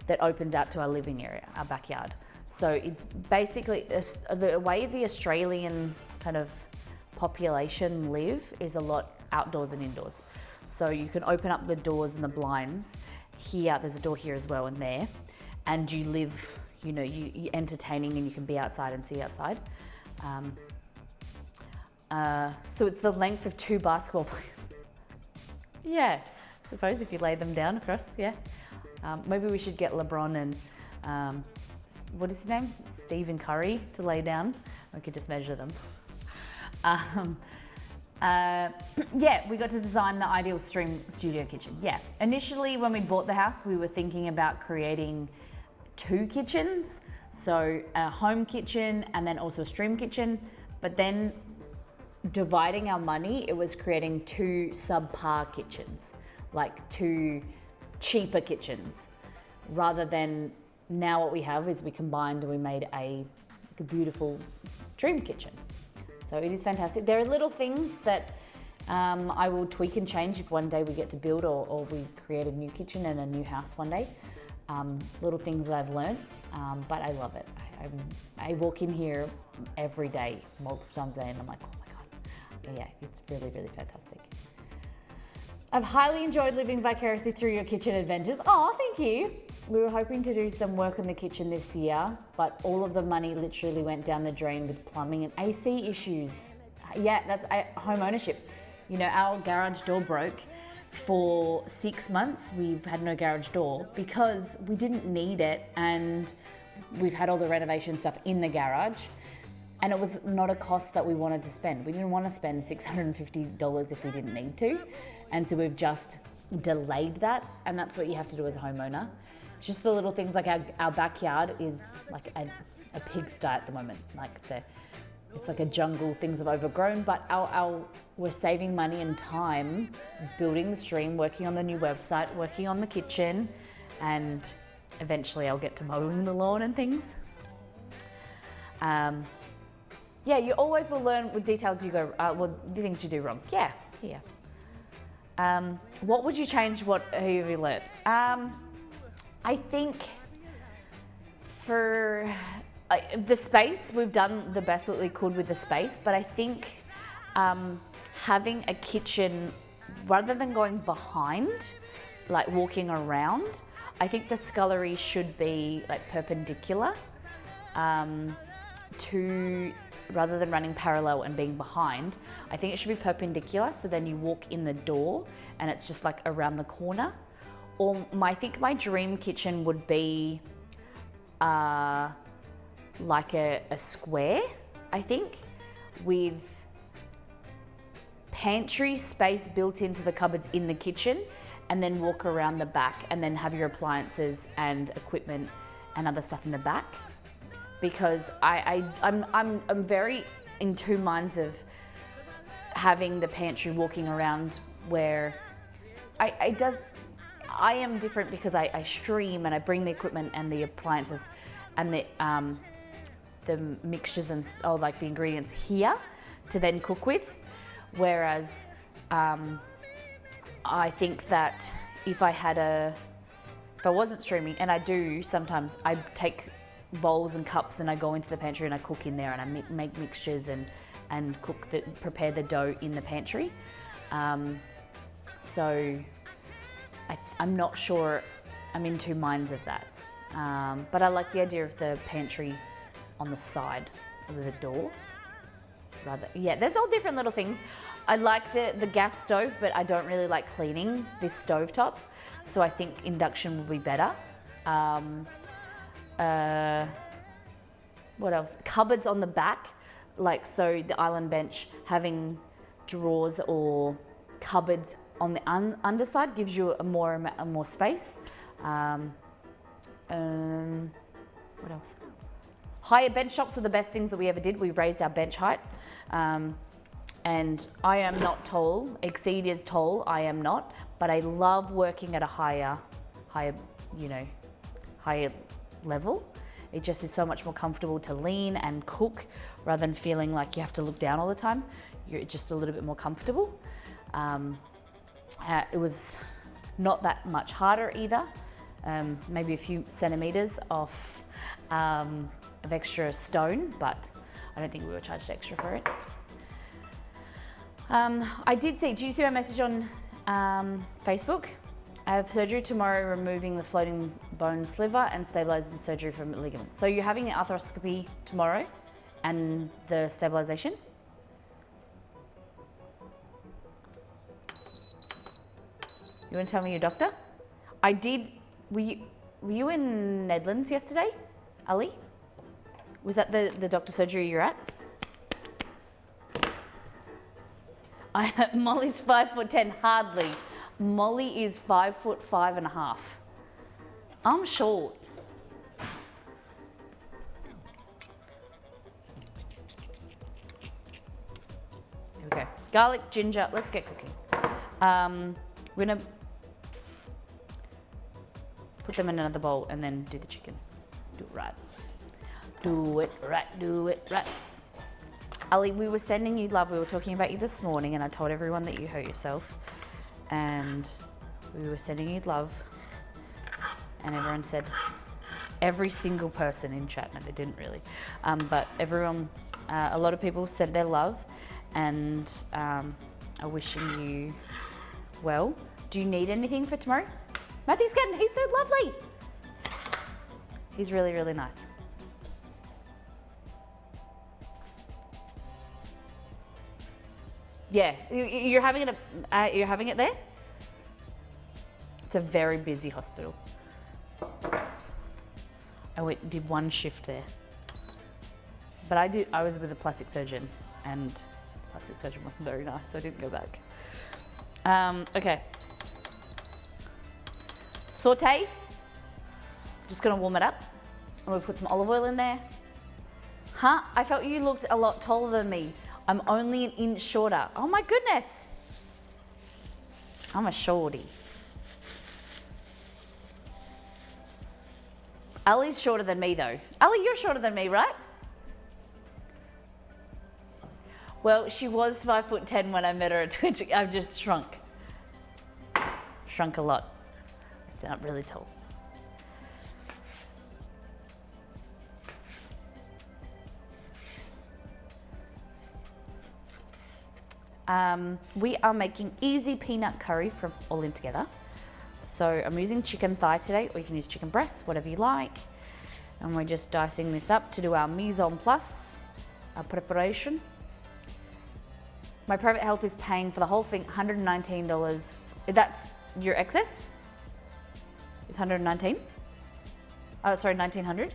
that opens out to our living area, our backyard. So it's basically the way the Australian kind of population live is a lot outdoors and indoors. So you can open up the doors and the blinds here. There's a door here as well and there. And you live, you're entertaining and you can be outside and see outside. So it's the length of 2 basketball players. Yeah, I suppose if you lay them down across, yeah. Maybe we should get LeBron and, what is his name? Stephen Curry to lay down. We could just measure them. Yeah, we got to design the ideal stream studio kitchen. Yeah, initially when we bought the house, we were thinking about creating 2 kitchens. So a home kitchen and then also a stream kitchen. But then dividing our money, it was creating 2 subpar kitchens, like 2 cheaper kitchens, rather than now what we have is we combined and we made a beautiful dream kitchen. So it is fantastic. There are little things that I will tweak and change if one day we get to build or we create a new kitchen and a new house one day. little things that I've learned, but I love it. I walk in here every day, multiple times a day, and I'm like, oh my God. Yeah, it's really, really fantastic. I've highly enjoyed living vicariously through your kitchen adventures. Oh, thank you. We were hoping to do some work in the kitchen this year, but all of the money literally went down the drain with plumbing and AC issues. Yeah, that's home ownership. You know, our garage door broke. For 6 months, we've had no garage door because we didn't need it, and we've had all the renovation stuff in the garage, and it was not a cost that we wanted to spend. We didn't want to spend $650 if we didn't need to, and so we've just delayed that, and that's what you have to do as a homeowner. Just the little things like our backyard is like a pigsty at the moment. It's like a jungle, things have overgrown, but we're saving money and time building the stream, working on the new website, working on the kitchen, and eventually I'll get to mowing the lawn and things. Yeah, you always will learn with details you go, the things you do wrong. Yeah. What would you change? Who have you learned? I think for the space, we've done the best what we could with the space, but I think having a kitchen, rather than going behind, like walking around, I think the scullery should be like perpendicular rather than running parallel and being behind. I think it should be perpendicular, so then you walk in the door and it's just like around the corner. Or I think my dream kitchen would be like a square, I think, with pantry space built into the cupboards in the kitchen, and then walk around the back and then have your appliances and equipment and other stuff in the back. Because I'm very in two minds of having the pantry walking around where I am different because I stream and I bring the equipment and the appliances and the mixtures and like the ingredients here to then cook with. Whereas I think that if I wasn't streaming, and I do sometimes, I take bowls and cups and I go into the pantry and I cook in there and I make mixtures and prepare the dough in the pantry. So I'm not sure, I'm in two minds of that. But I like the idea of the pantry on the side of the door. There's all different little things. I like the gas stove, but I don't really like cleaning this stovetop. So I think induction will be better. What else? Cupboards on the back, so the island bench having drawers or cupboards on the underside gives you a more space. What else? Higher bench tops were the best things that we ever did. We raised our bench height. And I am not tall. Exceed is tall. I am not. But I love working at a higher level. It just is so much more comfortable to lean and cook rather than feeling like you have to look down all the time. You're just a little bit more comfortable. It was not that much harder either. Maybe a few centimeters of extra stone, but I don't think we were charged extra for it. Did you see my message on Facebook? I have surgery tomorrow removing the floating bone sliver and stabilizing surgery from ligaments. So you're having the arthroscopy tomorrow and the stabilization? You want to tell me your doctor? I did. Were you in Nedlands yesterday, Ali? Was that the doctor surgery you're at? Molly's 5'10", hardly. Molly is 5'5.5". I'm short. Here we go. Garlic, ginger. Let's get cooking. We're gonna put them in another bowl and then do the chicken. Do it right. Do it right. Do it right. Ali, we were sending you love. We were talking about you this morning, and I told everyone that you hurt yourself. And we were sending you love. and everyone said, every single person in chat, no, they didn't really, but everyone, a lot of people said their love and are wishing you well. Do you need anything for tomorrow? Matthew's getting, he's so lovely. He's really, really nice. Yeah, you're having it there? It's a very busy hospital. I did one shift there. But I was with a plastic surgeon and the plastic surgeon wasn't very nice, so I didn't go back. Okay. Saute. Just gonna warm it up. I'm gonna put some olive oil in there. Huh? I felt you looked a lot taller than me. I'm only an inch shorter. Oh my goodness. I'm a shorty. Ali's shorter than me though. Ali, you're shorter than me, right? Well, she was 5'10" when I met her at Twitch. I've just shrunk. Shrunk a lot. I stand up really tall. We are making easy peanut curry from All In Together. So I'm using chicken thigh today, or you can use chicken breast, whatever you like. And we're just dicing this up to do our mise en place, our preparation. My private health is paying for the whole thing, $119. That's your excess? It's $119? Oh, sorry, $1,900.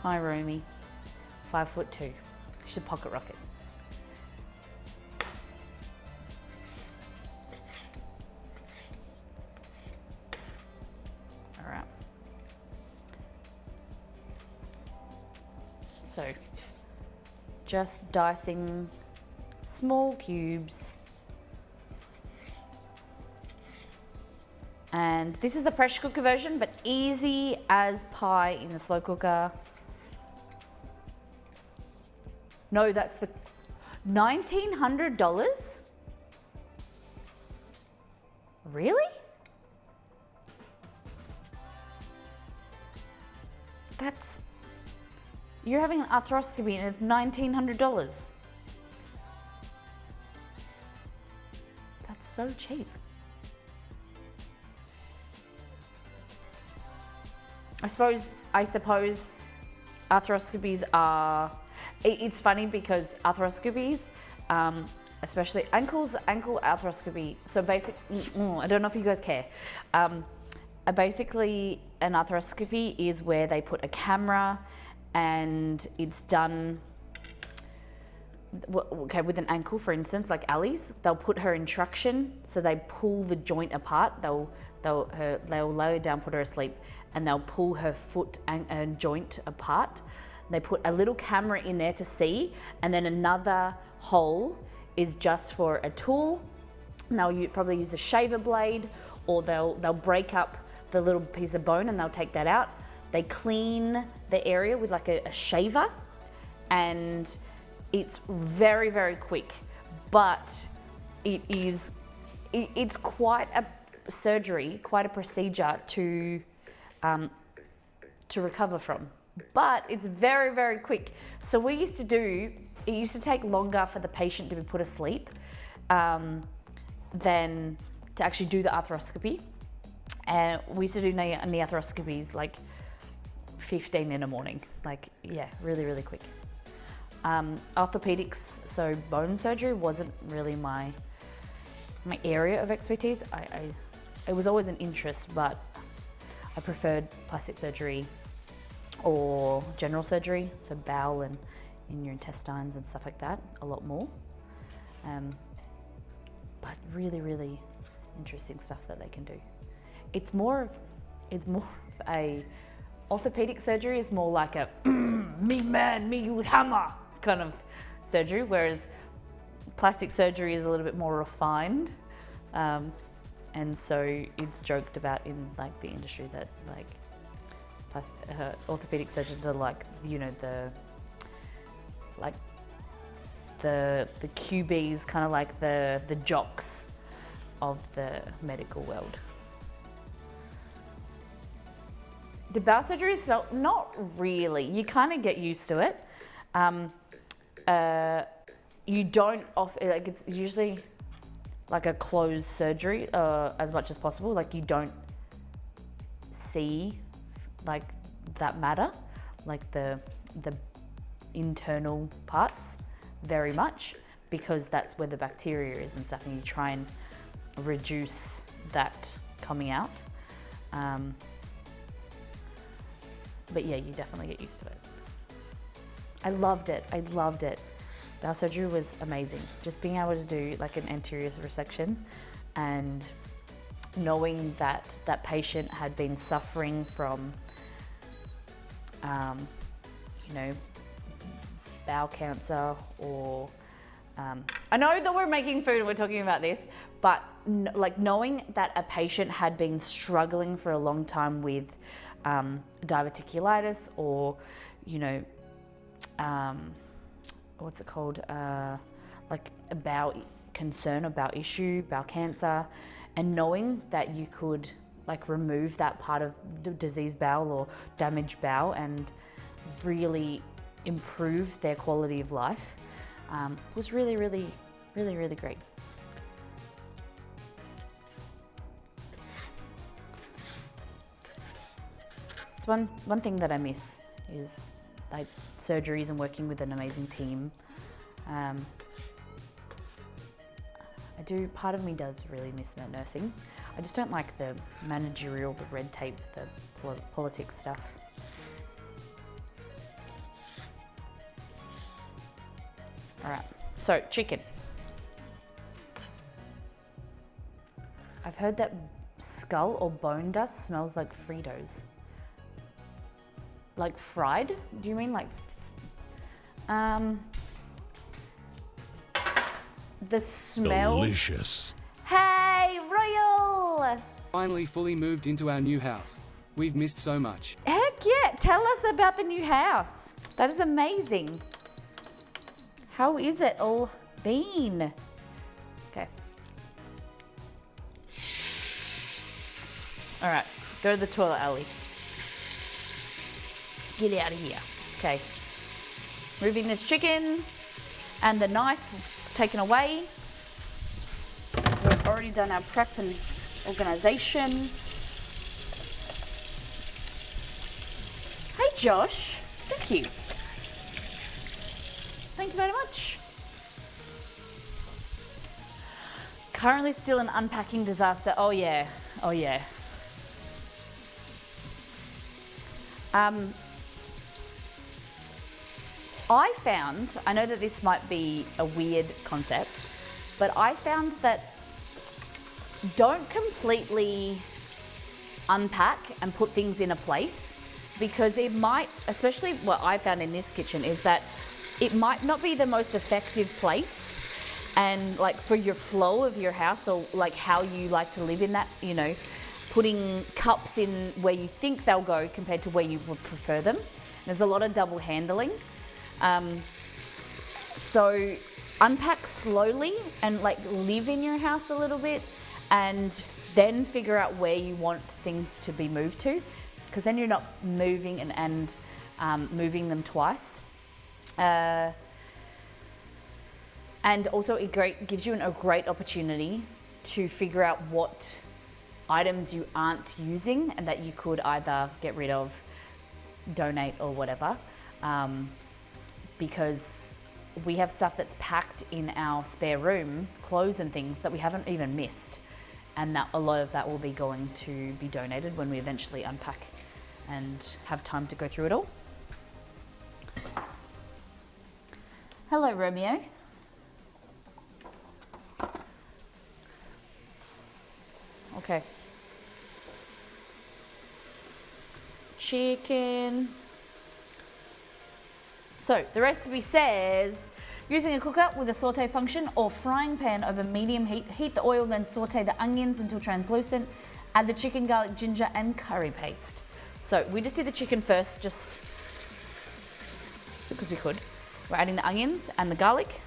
Hi, Romy. 5'2". She's a pocket rocket. All right. So, just dicing small cubes. And this is the pressure cooker version, but easy as pie in the slow cooker. No, that's the $1,900? Really? That's, you're having an arthroscopy and it's $1,900. That's so cheap. I suppose arthroscopies are, it's funny because arthroscopies, especially ankle arthroscopy, so I don't know if you guys care. Basically, an arthroscopy is where they put a camera and it's done, okay, with an ankle, for instance, like Ali's, they'll put her in traction, so they pull the joint apart. They'll lay her down, put her asleep, and they'll pull her foot and joint apart. They put a little camera in there to see, and then another hole is just for a tool. And they'll probably use a shaver blade, or they'll break up the little piece of bone and they'll take that out. They clean the area with like a shaver, and it's very, very quick, but it's quite a surgery, quite a procedure to recover from, but it's very, very quick. So it used to take longer for the patient to be put asleep than to actually do the arthroscopy. And we used to do knee arthroscopies like 15 in the morning, like, yeah, really, really quick. Orthopedics, so bone surgery wasn't really my area of expertise. It was always an interest, but I preferred plastic surgery or general surgery, so bowel and in your intestines and stuff like that, a lot more. But really, really interesting stuff that they can do. It's more of a, orthopedic surgery is more like a me with hammer kind of surgery, whereas plastic surgery is a little bit more refined. And so it's joked about in like the industry that like orthopedic surgeons are like, you know, the QBs, kind of like the jocks of the medical world. The bowel surgery smell? Not really. You kind of get used to it. You don't like it's usually like a closed surgery as much as possible. Like you don't see like that matter, like the internal parts very much, because that's where the bacteria is and stuff, and you try and reduce that coming out. But yeah, you definitely get used to it. I loved it. Bowel surgery was amazing. Just being able to do like an anterior resection and knowing that that patient had been suffering from, you know, bowel cancer or, I know that we're making food and we're talking about this, but like knowing that a patient had been struggling for a long time with diverticulitis or, you know, what's it called? Like a bowel concern, a bowel issue, bowel cancer, and knowing that you could like remove that part of the diseased bowel or damaged bowel and really improve their quality of life was really, really, really, really great. It's one thing that I miss is like surgeries and working with an amazing team. Part of me does really miss nursing. I just don't like the managerial, the red tape, the politics stuff. All right, so chicken. I've heard that skull or bone dust smells like Fritos. Like fried? Do you mean like, the smell? Delicious. Hey, Royal! Finally fully moved into our new house. We've missed so much. Heck yeah, tell us about the new house. That is amazing. How is it all been? Okay. All right, go to the toilet, Ali. Get out of here. Okay. Moving this chicken and the knife taken away. So we've already done our prep and organization. Hey Josh, thank you. Thank you very much. Currently still an unpacking disaster. Oh yeah, oh yeah. I know that this might be a weird concept, but I found that don't completely unpack and put things in a place, because it might, especially what I found in this kitchen, is that it might not be the most effective place, and like for your flow of your house or like how you like to live in that, you know, putting cups in where you think they'll go compared to where you would prefer them. There's a lot of double handling. So unpack slowly and like live in your house a little bit, and then figure out where you want things to be moved to, because then you're not moving and moving them twice. And also it gives you a great opportunity to figure out what items you aren't using and that you could either get rid of, donate or whatever. Because we have stuff that's packed in our spare room, clothes and things that we haven't even missed. And that a lot of that will be going to be donated when we eventually unpack and have time to go through it all. Hello, Romeo. Okay. Chicken. So the recipe says, using a cooker with a saute function or frying pan over medium heat, heat the oil, then saute the onions until translucent. Add the chicken, garlic, ginger, and curry paste. So we just did the chicken first, just because we could. We're adding the onions and the garlic.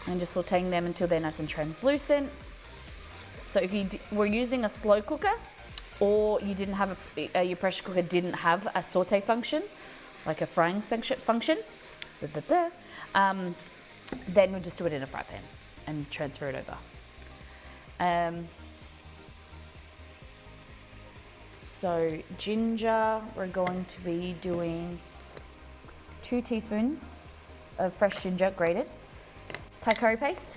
And just sauteing them until they're nice and translucent. So if you were using a slow cooker, or you didn't have your pressure cooker didn't have a saute function, like a frying function, then we'll just do it in a fry pan and transfer it over. So ginger, we're going to be doing 2 teaspoons of fresh ginger grated. Thai curry paste.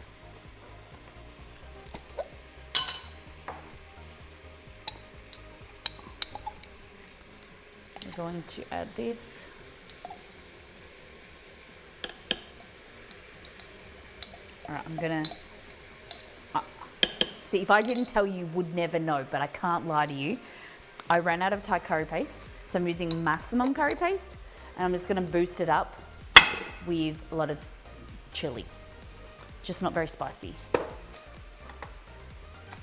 We're going to add this. All right, I'm gonna, see, if I didn't tell you, you would never know, but I can't lie to you. I ran out of Thai curry paste, so I'm using Massimum curry paste, and I'm just gonna boost it up with a lot of chili. Just not very spicy.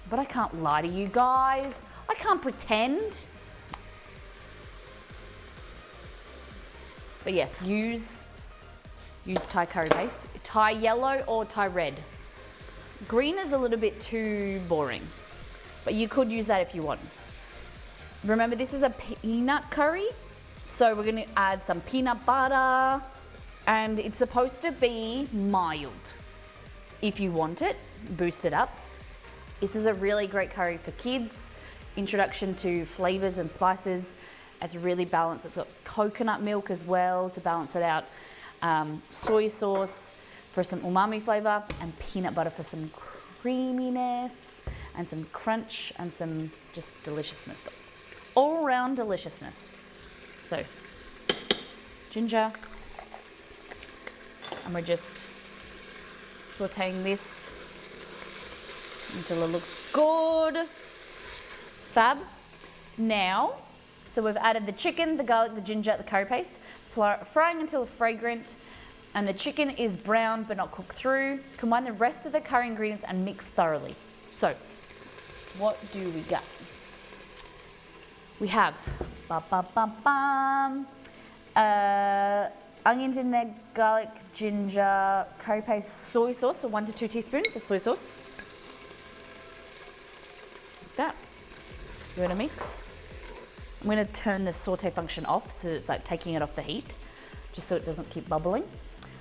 But I can't lie to you guys. I can't pretend. But yes, use Thai curry paste. Thai yellow or Thai red. Green is a little bit too boring, but you could use that if you want. Remember, this is a peanut curry, so we're gonna add some peanut butter, and it's supposed to be mild. If you want it, boost it up. This is a really great curry for kids. Introduction to flavors and spices. It's really balanced. It's got coconut milk as well to balance it out. Soy sauce for some umami flavor, and peanut butter for some creaminess and some crunch and some just deliciousness. All around deliciousness. So, ginger, and we're just sauteing this until it looks good. Fab. Now, so we've added the chicken, the garlic, the ginger, the curry paste, frying until fragrant, and the chicken is brown but not cooked through. Combine the rest of the curry ingredients and mix thoroughly. So, what do we got? We have onions in there, garlic, ginger, curry paste, soy sauce, so 1 to 2 teaspoons of soy sauce. Like that. You're gonna mix. I'm gonna turn the saute function off, so it's like taking it off the heat, just so it doesn't keep bubbling.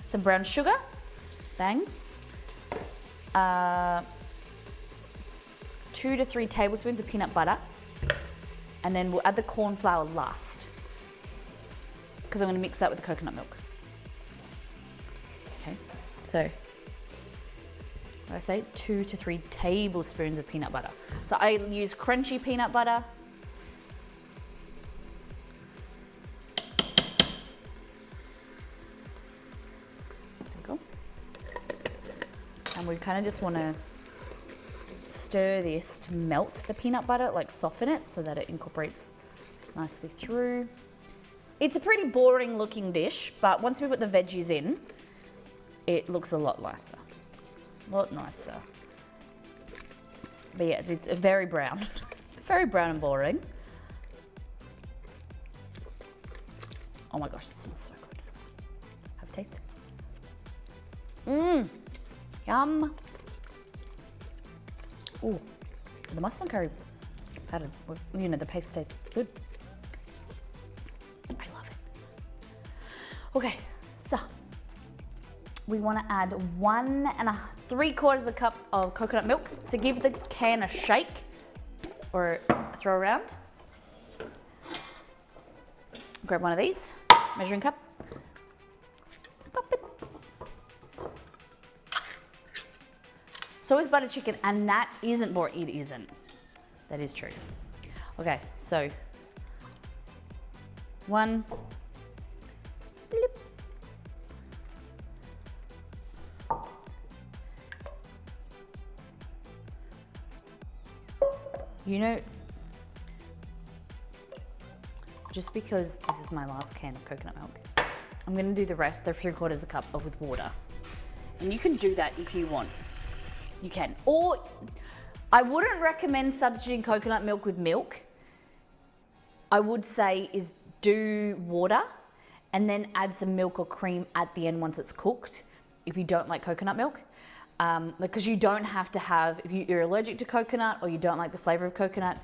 Some brown sugar, bang. 2 to 3 tablespoons of peanut butter. And then we'll add the corn flour last, because I'm going to mix that with the coconut milk. Okay, so what did I say? 2 to 3 tablespoons of peanut butter. So I use crunchy peanut butter. There we go. And we kind of just want to stir this to melt the peanut butter, like soften it so that it incorporates nicely through. It's a pretty boring looking dish, but once we put the veggies in, it looks a lot nicer. A lot nicer. But yeah, it's very brown. Very brown and boring. Oh my gosh, it smells so good. Have a taste. Mmm. Yum. Ooh, the Massimum curry powder, you know, the paste tastes good. I love it. Okay, so we want to add 1 3/4 cups of coconut milk. So give the can a shake or throw around. Grab one of these, measuring cup. Pop it. So is butter chicken, and that isn't boring. It isn't. That is true. Okay, so 1. Blip. You know, just because this is my last can of coconut milk, I'm gonna do the rest, the 3/4 cup, but with water. And you can do that if you want. You can. Or I wouldn't recommend substituting coconut milk with milk. I would say is do water and then add some milk or cream at the end once it's cooked, if you don't like coconut milk. because you don't have to have, if you're allergic to coconut or you don't like the flavor of coconut,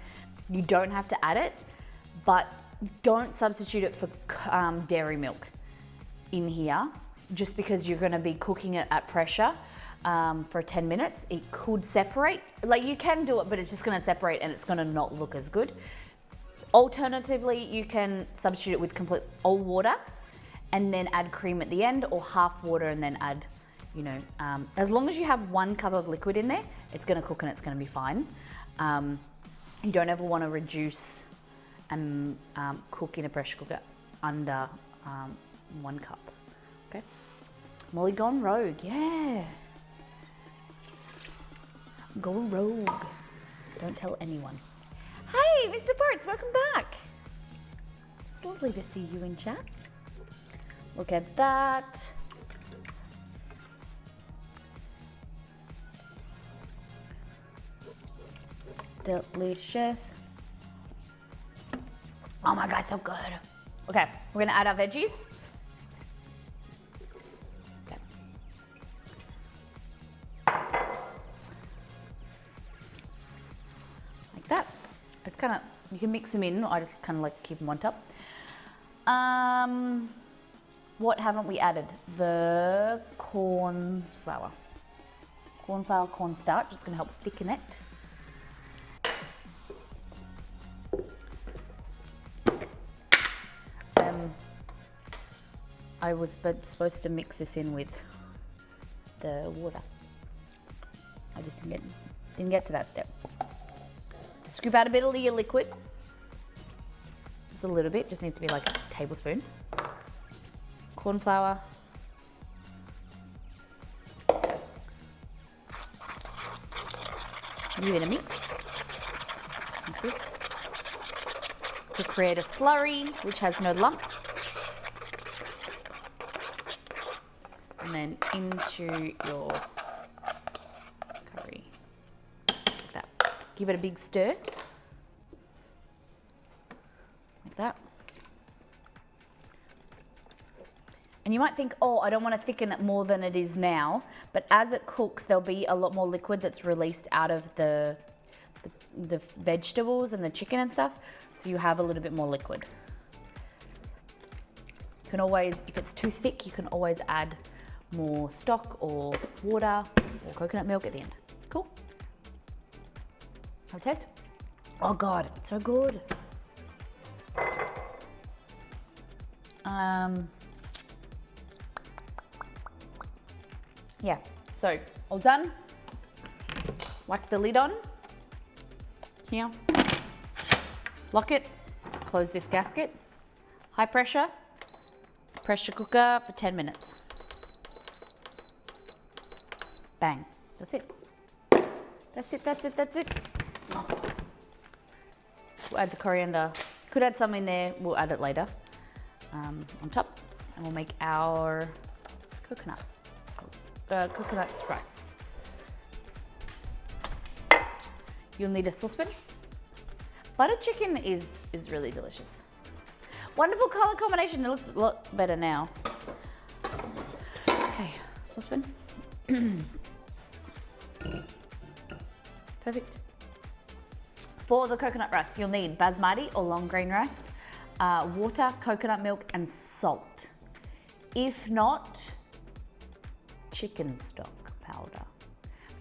you don't have to add it, but don't substitute it for dairy milk in here, just because you're gonna be cooking it at pressure for 10 minutes. It could separate, like you can do it, but it's just gonna separate and it's gonna not look as good. Alternatively, you can substitute it with complete all water and then add cream at the end, or half water and then add, you know, as long as you have 1 cup of liquid in there, it's gonna cook and it's gonna be fine. You don't ever wanna reduce and cook in a pressure cooker under 1 cup, okay? Molly gone rogue, yeah. Go rogue. Don't tell anyone. Hey, Mr. Boats, welcome back. It's lovely to see you in chat. Look at that. Delicious. Oh my God, so good. Okay, we're gonna add our veggies. Okay. Like that. It's kind of, you can mix them in, or I just kind of like keep them on top. What haven't we added? The corn flour. Corn flour, cornstarch, just gonna help thicken it. I was supposed to mix this in with the water. I just didn't get to that step. Scoop out a bit of your liquid. Just a little bit, just needs to be like a tablespoon. Corn flour. Give it a mix. Like this. To create a slurry, which has no lumps. And then into your curry. Like that. Give it a big stir. Like that. And you might think, oh, I don't want to thicken it more than it is now. But as it cooks, there'll be a lot more liquid that's released out of the vegetables and the chicken and stuff. So you have a little bit more liquid. You can always, if it's too thick, you can always add more stock or water or coconut milk at the end. Cool. Have a taste. Oh God, it's so good. Yeah, so all done. Whack the lid on. Here. Lock it. Close this gasket. High pressure. Pressure cooker for 10 minutes. Bang. That's it. That's it, that's it, that's it. We'll add the coriander. Could add some in there. We'll add it later on top. And we'll make our coconut rice. You'll need a saucepan. Butter chicken is really delicious. Wonderful color combination. It looks a lot better now. Okay, saucepan. Perfect. For the coconut rice, you'll need basmati or long grain rice, water, coconut milk, and salt. If not, chicken stock powder.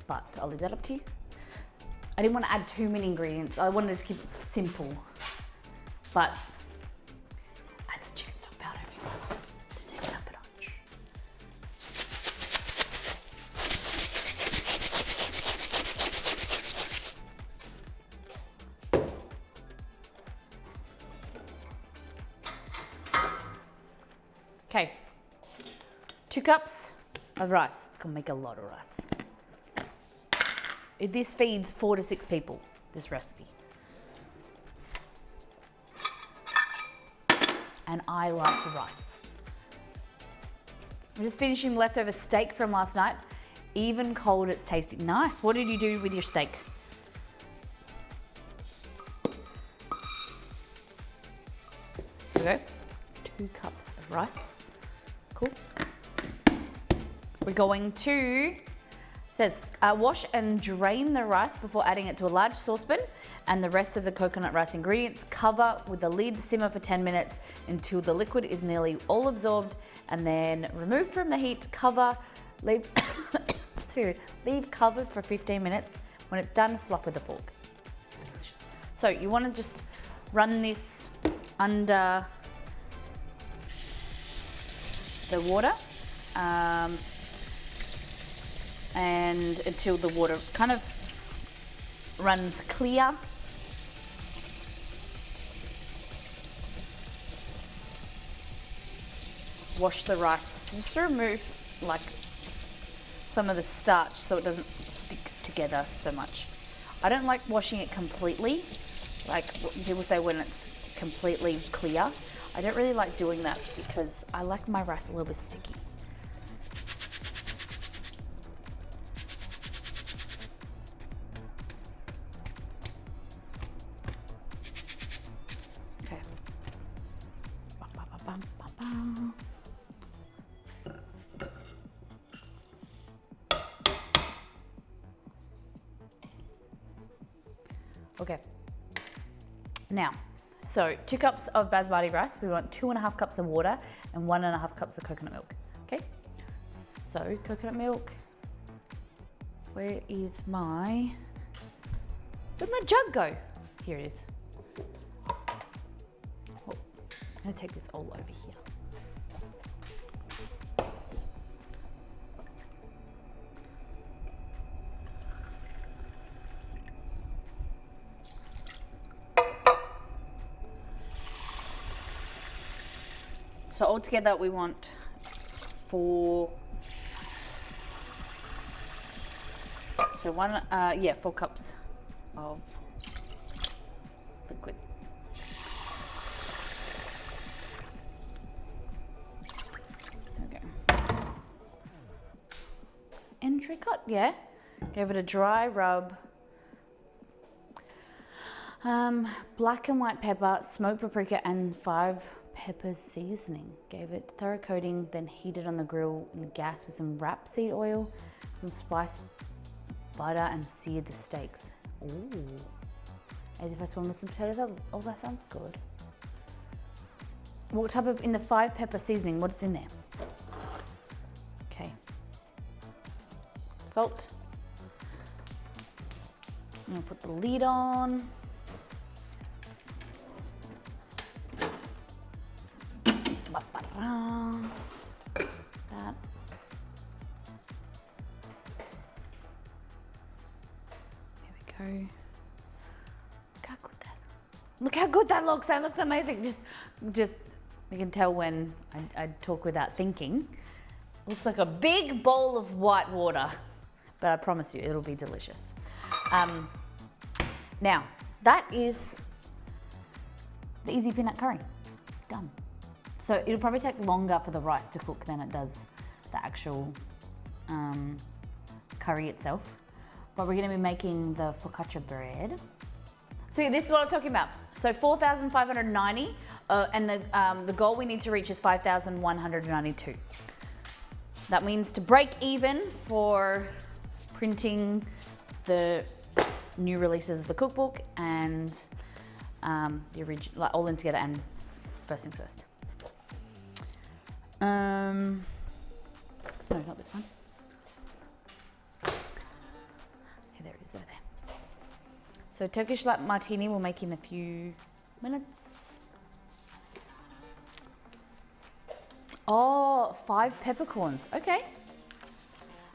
But I'll leave that up to you. I didn't want to add too many ingredients. I wanted to keep it simple. But add some chicken stock powder if you want to take it up a notch. Okay, 2 cups of rice. It's gonna make a lot of rice. This feeds 4 to 6 people, this recipe. And I like rice. I'm just finishing leftover steak from last night. Even cold, it's tasty. Nice. What did you do with your steak? There we go. 2 cups of rice. Cool. We're going to says, wash and drain the rice before adding it to a large saucepan and the rest of the coconut rice ingredients. Cover with the lid, simmer for 10 minutes until the liquid is nearly all absorbed, and then remove from the heat, cover, leave, leave covered for 15 minutes. When it's done, fluff with a fork. It's really delicious. So you want to just run this under the water and until the water kind of runs clear. Wash the rice just to remove like some of the starch so it doesn't stick together so much. I don't like washing it completely, like people say when it's completely clear. I don't really like doing that because I like my rice a little bit sticky. Okay. Okay. Now, so 2 cups of basmati rice. We want 2.5 cups of water and 1.5 cups of coconut milk. Okay. So coconut milk. Where'd my jug go? Here it is. Oh, I'm gonna take this all over here. So altogether we want 4 cups of liquid. Okay. Entrecôte, yeah. Give it a dry rub. Black and white pepper, smoked paprika, and 5 peppers seasoning. Gave it thorough coating, then heated on the grill in the gas with some rapeseed oil, some spiced butter, and seared the steaks. Ooh. Ate the first one with some potatoes. Oh, that sounds good. What type of, in the 5 pepper seasoning, what's in there? Okay. Salt. I'm gonna put the lid on. That. There we go. Look how good that looks. That looks amazing. Just you can tell when I talk without thinking. Looks like a big bowl of white water, but I promise you it'll be delicious. Now that is the easy peanut curry. Done. So it'll probably take longer for the rice to cook than it does the actual curry itself. But we're gonna be making the focaccia bread. So this is what I'm talking about. So 4,590, and the goal we need to reach is 5,192. That means to break even for printing the new releases of the cookbook and the original, like all in together, and first things first. No, not this one. Okay, there it is over there. So Turkish Lap Martini will make in a few minutes. Oh, 5 peppercorns. Okay.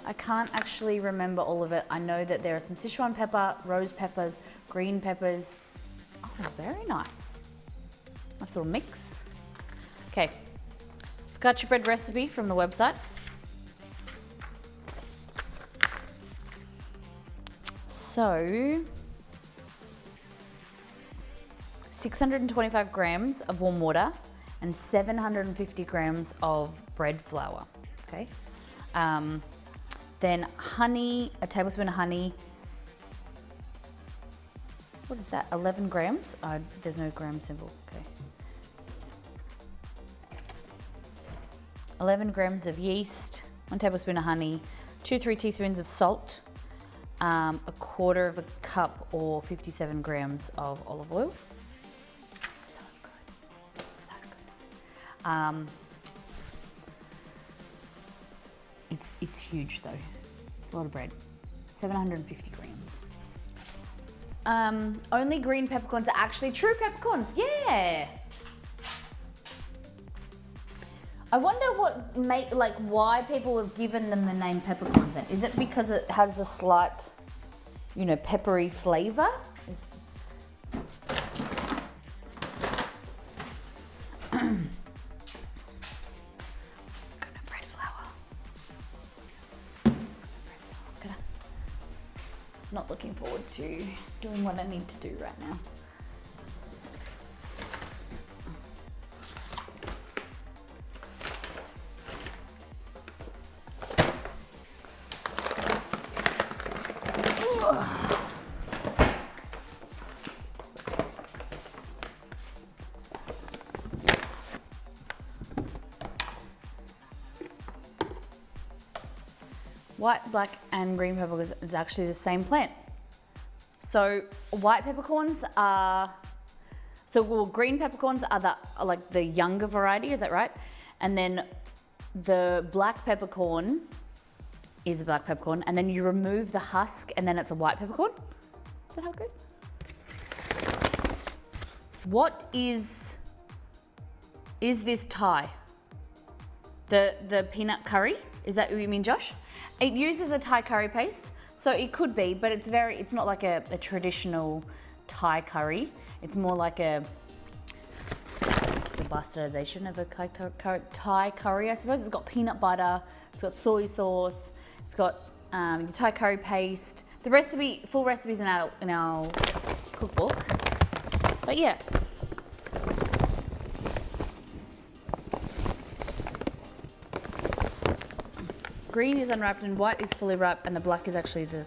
I can't actually remember all of it. I know that there are some Sichuan pepper, rose peppers, green peppers. Oh, very nice. Nice little mix. Okay. Focaccia bread recipe from the website. So, 625 grams of warm water and 750 grams of bread flour, okay? Then honey, a tablespoon of honey. What is that, 11 grams? There's no gram symbol, okay. 11 grams of yeast, 1 tablespoon of honey, 2-3 teaspoons of salt, a quarter of a cup or 57 grams of olive oil. So good, so good. It's huge though. It's a lot of bread. 750 grams. Only green peppercorns are actually true peppercorns. Yeah. I wonder why people have given them the name peppercorns then. Is it because it has a slight, peppery flavor? Bread flour. Not looking forward to doing what I need to do right now. White, black, and green peppercorns is actually the same plant. So white peppercorns are, green peppercorns are the younger variety, is that right? And then the black peppercorn is a black peppercorn, and then you remove the husk, and then it's a white peppercorn. Is that how it goes? What is this Thai? The peanut curry? Is that what you mean, Josh? It uses a Thai curry paste, so it could be, but it's not like a traditional Thai curry. It's more like the bastardization of a Thai curry, I suppose. It's got peanut butter, it's got soy sauce, it's got Thai curry paste. The full recipe's in our cookbook. But yeah. Green is unripe and white is fully ripe, and the black is actually the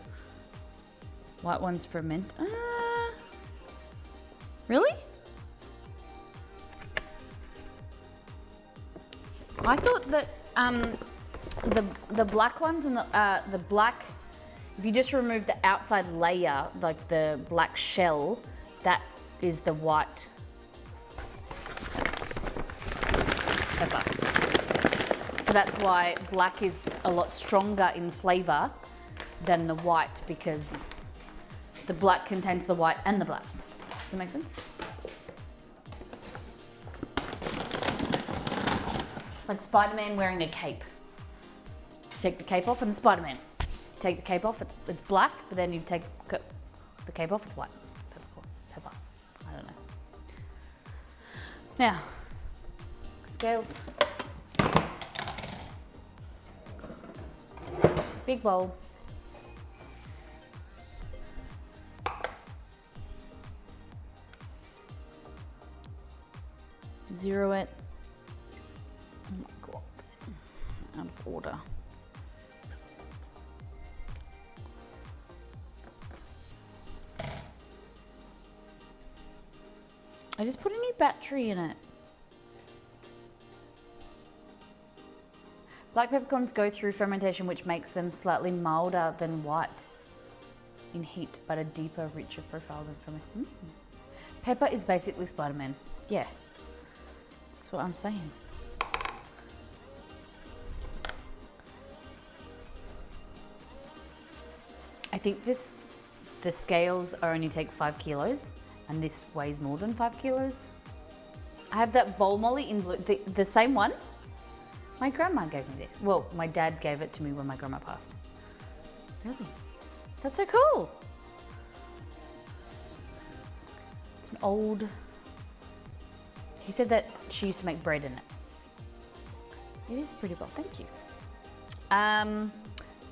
white one's ferment. Really? I thought that the black ones and the black, if you just remove the outside layer, like the black shell, that is the white pepper. So that's why black is a lot stronger in flavor than the white, because the black contains the white and the black. Does that make sense? It's like Spider-Man wearing a cape. Take the cape off and Spider-Man. Take the cape off, it's black, but then you take the cape off, it's white. Pepper. I don't know. Now, scales. Big bowl. Zero it. Oh my God. Out of order. I just put a new battery in it. Black peppercorns go through fermentation, which makes them slightly milder than white in heat, but a deeper, richer profile than fermentation. Pepper is basically Spider-Man. Yeah, that's what I'm saying. I think the scales only take 5 kilos, and this weighs more than 5 kilos. I have that bowl molly in blue, the same one. My grandma gave me this. Well, my dad gave it to me when my grandma passed. Really? That's so cool. It's an old... He said that she used to make bread in it. It is a pretty bowl, thank you.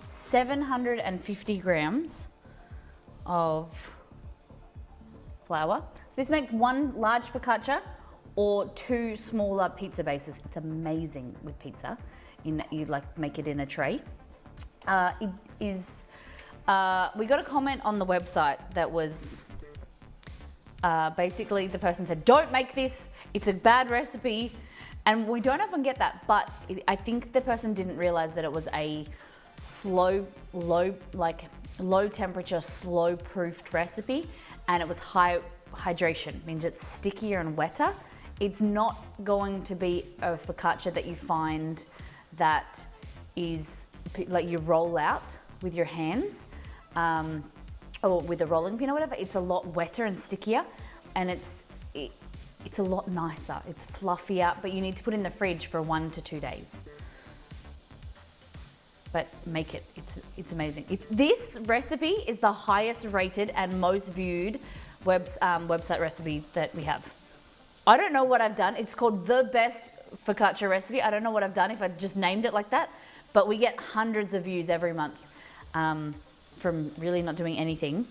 750 grams of flour. So this makes 1 large focaccia or 2 smaller pizza bases. It's amazing with pizza. You make it in a tray. It is. We got a comment on the website that was basically the person said, "Don't make this. It's a bad recipe," and we don't often get that. But I think the person didn't realize that it was a low temperature, slow proofed recipe, and it was high hydration, means it's stickier and wetter. It's not going to be a focaccia that you find that is like you roll out with your hands or with a rolling pin or whatever. It's a lot wetter and stickier, and it's a lot nicer. It's fluffier, but you need to put it in the fridge for 1 to 2 days. But make it, it's amazing. This recipe is the highest rated and most viewed website recipe that we have. I don't know what I've done. It's called the best focaccia recipe. I don't know what I've done if I just named it like that, but we get hundreds of views every month from really not doing anything.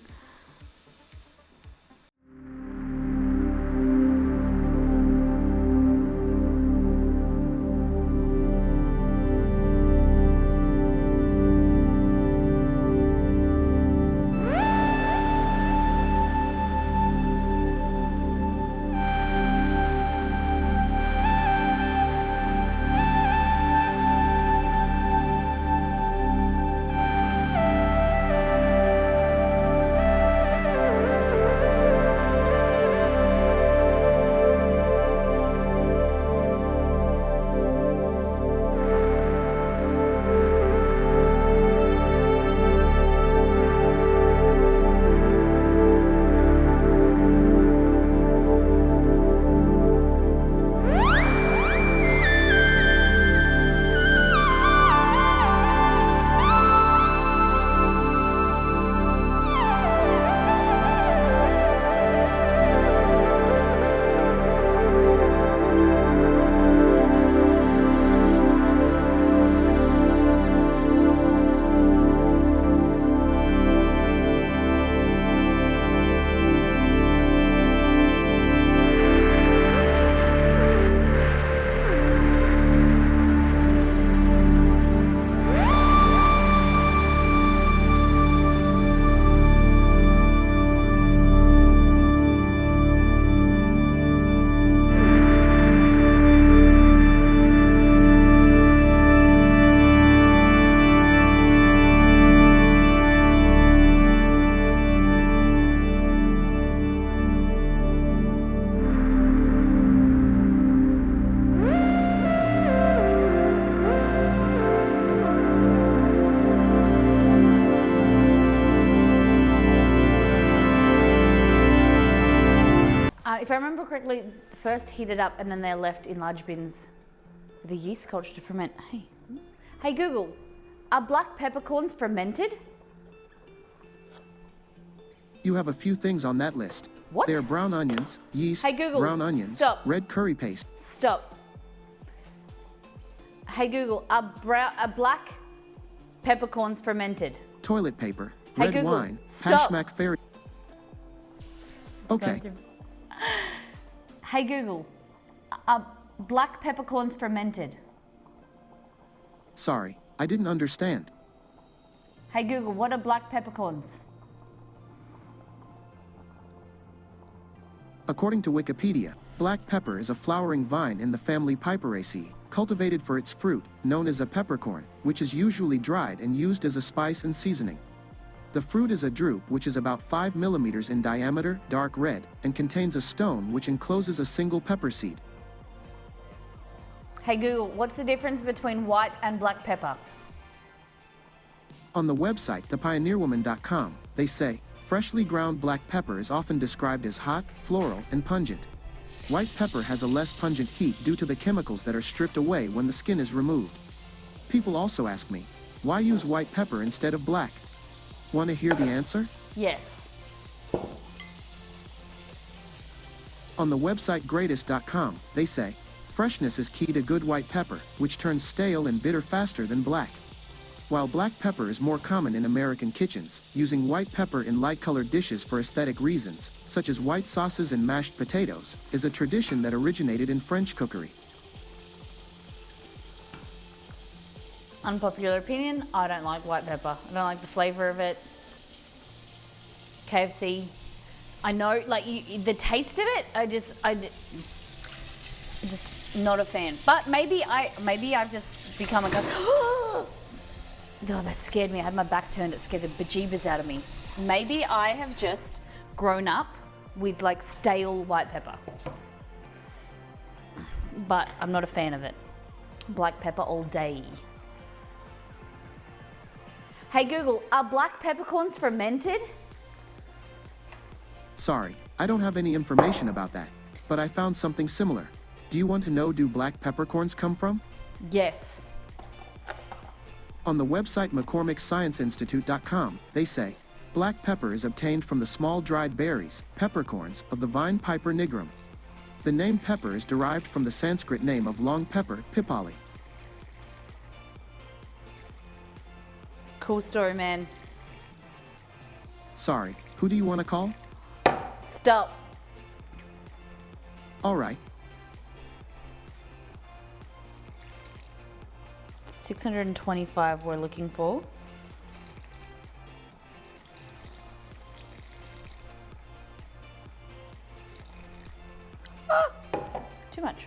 If I remember correctly, first heated up and then they're left in large bins with a yeast culture to ferment. Hey Google, are black peppercorns fermented? You have a few things on that list. What? They are brown onions, yeast, Hey Google, brown onions, stop. red curry paste. Stop. Hey Google, are black peppercorns fermented? Toilet paper, Hey, red Google, wine, stop. hashmac fairy. Okay, Hey Google, are black peppercorns fermented? sorry, I didn't understand. Hey Google, what are black peppercorns? According to Wikipedia, black pepper is a flowering vine in the family Piperaceae, cultivated for its fruit, known as a peppercorn, which is usually dried and used as a spice and seasoning. The fruit is a drupe which is about 5 millimeters in diameter, dark red, and contains a stone which encloses a single pepper seed. Hey Google, what's the difference between white and black pepper? On the website thepioneerwoman.com, they say, freshly ground black pepper is often described as hot, floral, and pungent. White pepper has a less pungent heat due to the chemicals that are stripped away when the skin is removed. People also ask me, why use white pepper instead of black? Want to hear the answer? Yes. On the website greatest.com, they say, freshness is key to good white pepper, which turns stale and bitter faster than black. While black pepper is more common in American kitchens, using white pepper in light-colored dishes for aesthetic reasons, such as white sauces and mashed potatoes, is a tradition that originated in French cookery. Unpopular opinion, I don't like white pepper. I don't like the flavor of it. KFC, I know, like the taste of it, I just not a fan. But maybe I've just become a Oh, that scared me. I had my back turned. It scared the bejeebers out of me. Maybe I have just grown up with like stale white pepper. But I'm not a fan of it. Black pepper all day. Hey Google, are black peppercorns fermented? Sorry, I don't have any information about that, but I found something similar. Do you want to know, do black peppercorns come from? Yes. On the website McCormickScienceInstitute.com, they say, black pepper is obtained from the small dried berries, peppercorns, of the vine Piper nigrum. The name pepper is derived from the Sanskrit name of long pepper, Pipali. Cool story, man. Sorry, who do you want to call? Stop. Alright. 625 we're looking for. Ah, too much.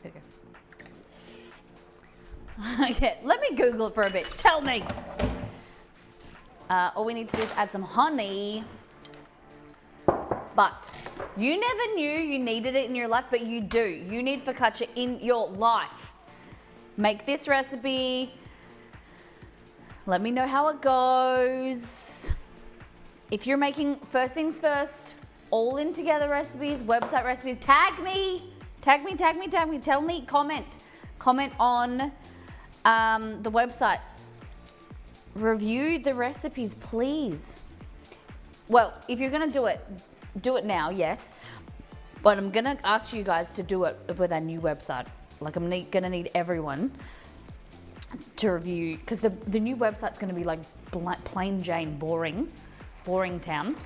There you go. Okay, let me Google it for a bit. Tell me. All we need to do is add some honey. But you never knew you needed it in your life, but you do. You need focaccia in your life. Make this recipe. Let me know how it goes. If you're making first things first, all in together recipes, website recipes, tag me. Tag me, tag me, tag me. Tell me, comment. Comment on the website. Review the recipes, please. Well, if you're gonna do it now, yes. But I'm gonna ask you guys to do it with our new website. Like I'm gonna need everyone to review, because the new website's gonna be like plain Jane, boring town.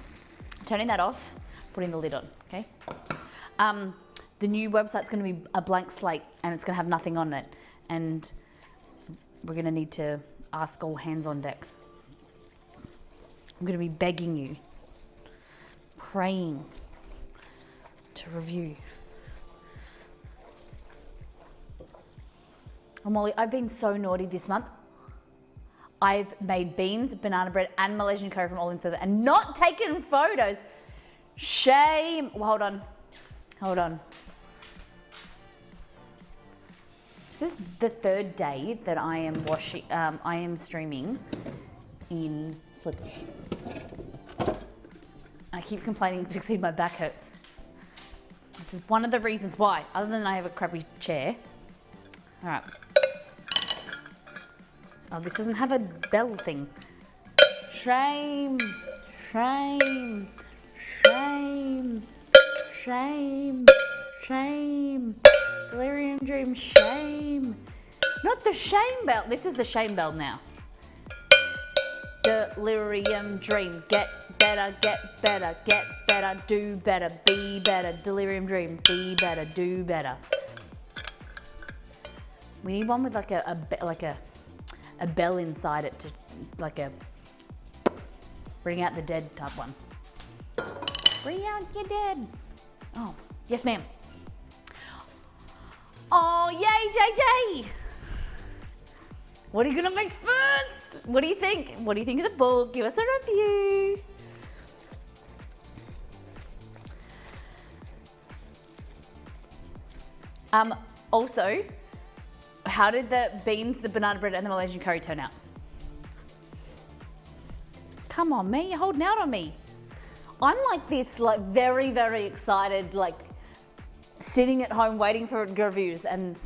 Turning that off, putting the lid on, okay? The new website's gonna be a blank slate and it's gonna have nothing on it. And we're gonna need to ask all hands on deck. I'm gonna be begging you, praying to review. Oh, Molly, I've been so naughty this month. I've made beans, banana bread, and Malaysian curry from all in together and not taken photos. Shame. Well, hold on. This is the third day that I am streaming in slippers. I keep complaining to see my back hurts. This is one of the reasons why, other than I have a crappy chair. All right. Oh, this doesn't have a bell thing. Shame, shame, shame, shame, shame. Delirium Dream, shame. Not the shame bell. This is the shame bell now. Delirium Dream, get better, get better, get better, do better, be better. Delirium Dream, be better, do better. We need one with like a bell inside it to like a bring out the dead type one. Bring out your dead. Oh, yes ma'am. Oh, yay, JJ! What are you gonna make first? What do you think? What do you think of the book? Give us a review. Also, how did the beans, the banana bread, and the Malaysian curry turn out? Come on, man, you're holding out on me. I'm like this, like very, very excited, like sitting at home waiting for reviews, and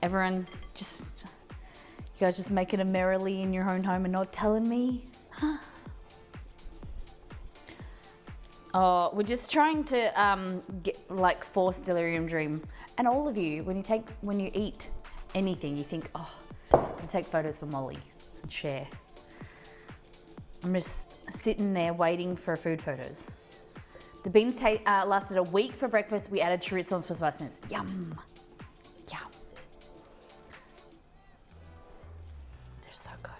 everyone just, you guys just making it merrily in your own home and not telling me? Huh? Oh, we're just trying to force Delirium Dream. And all of you, when you eat anything, you think, oh, I can take photos for Molly and share. I'm just sitting there waiting for food photos. The beans lasted a week for breakfast. We added chorizo for spiciness. Yum. Yum. They're so good.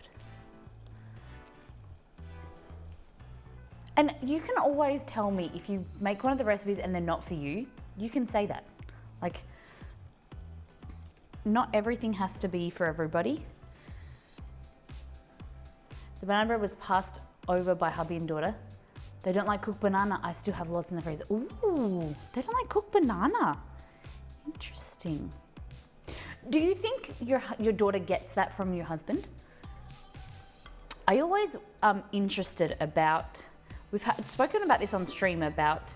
always tell me if you make one of the recipes and they're not for you, you can say that. Like, not everything has to be for everybody. The banana bread was passed over by hubby and daughter. They don't like cooked banana. I still have lots in the freezer. Ooh, they don't like cooked banana. Interesting. Do you think your daughter gets that from your husband? I always interested about, we've spoken about this on stream about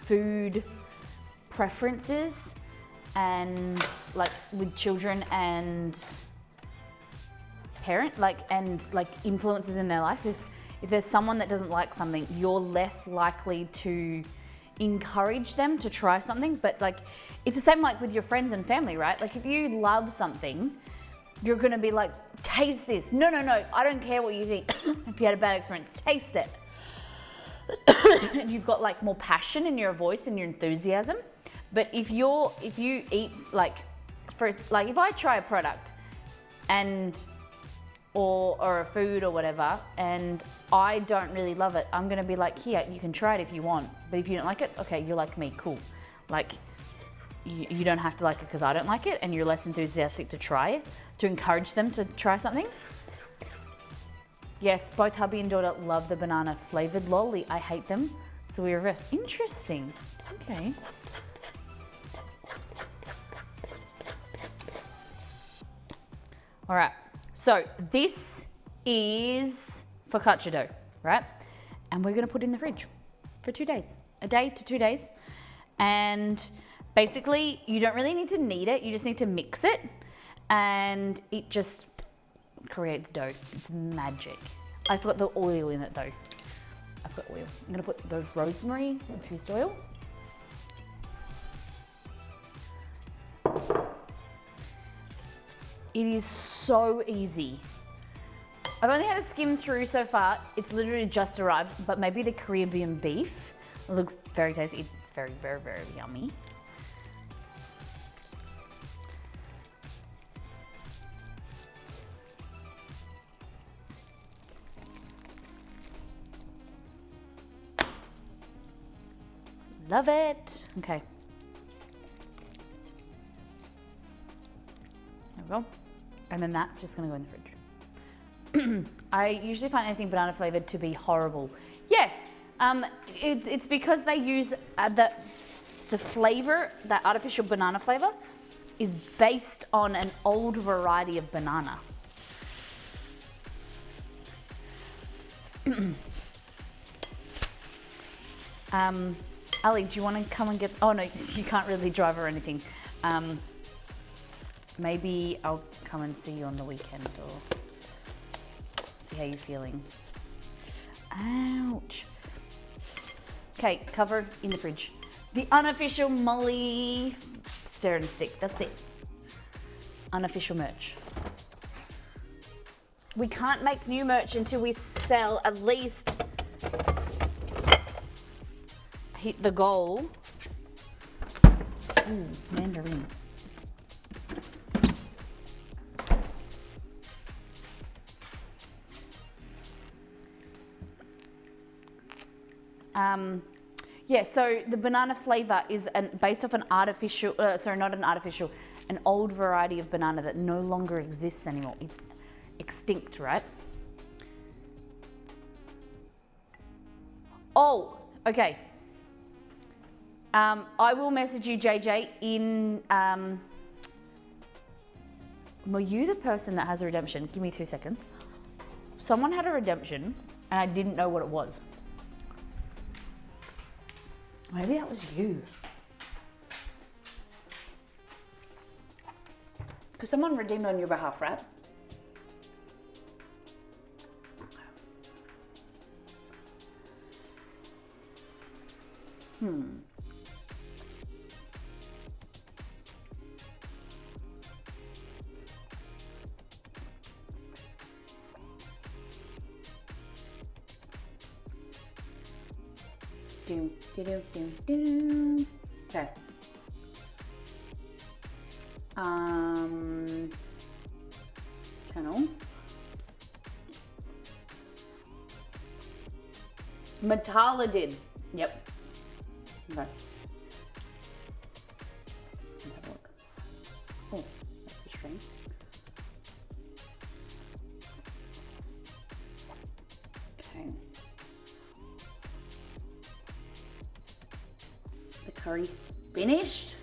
food preferences and like with children and parent, like influences in their life. If there's someone that doesn't like something, you're less likely to encourage them to try something. But like, it's the same like with your friends and family, right? Like if you love something, you're gonna be like, taste this. No, I don't care what you think. If you had a bad experience, taste it. And you've got like more passion in your voice and your enthusiasm. But if you eat like, if I try a product and or a food or whatever, and I don't really love it, I'm gonna be like, here, you can try it if you want. But if you don't like it, okay, you're like me, cool. Like, you don't have to like it because I don't like it, and you're less enthusiastic to try it, to encourage them to try something. Yes, both hubby and daughter love the banana flavored lolly. I hate them, so we reverse. Interesting. Okay. All right, so this is focaccia dough, right? And we're gonna put it in the fridge for 2 days, a day to 2 days. And basically, you don't really need to knead it, you just need to mix it, and it just creates dough. It's magic. I've got the oil in it though. I've got oil. I'm gonna put the rosemary infused oil. It is so easy. I've only had a skim through so far. It's literally just arrived, but maybe the Caribbean beef. It looks very tasty. It's very, very, very yummy. Love it. Okay. There we go. And then that's just gonna go in the fridge. I usually find anything banana flavored to be horrible. Yeah, it's because they use the flavor, that artificial banana flavor, is based on an old variety of banana. Ali, do you want to come and get? Oh no, you can't really drive or anything. Maybe I'll come and see you on the weekend or see how you're feeling. Ouch. Okay, cover in the fridge. The unofficial Molly stir and stick. That's it. Unofficial merch. We can't make new merch until we sell at least, hit the goal. Ooh, mandarin. Yeah, so the banana flavor is based off an artificial, an old variety of banana that no longer exists anymore. It's extinct, right? Oh, okay. I will message you, JJ, in, were you the person that has a redemption? Give me 2 seconds. Someone had a redemption and I didn't know what it was. Maybe that was you. Because someone redeemed on your behalf, right? Okay. Channel. Matala did. Yep. Okay. Let's have a look. Oh, that's a string. Okay. The curry is finished.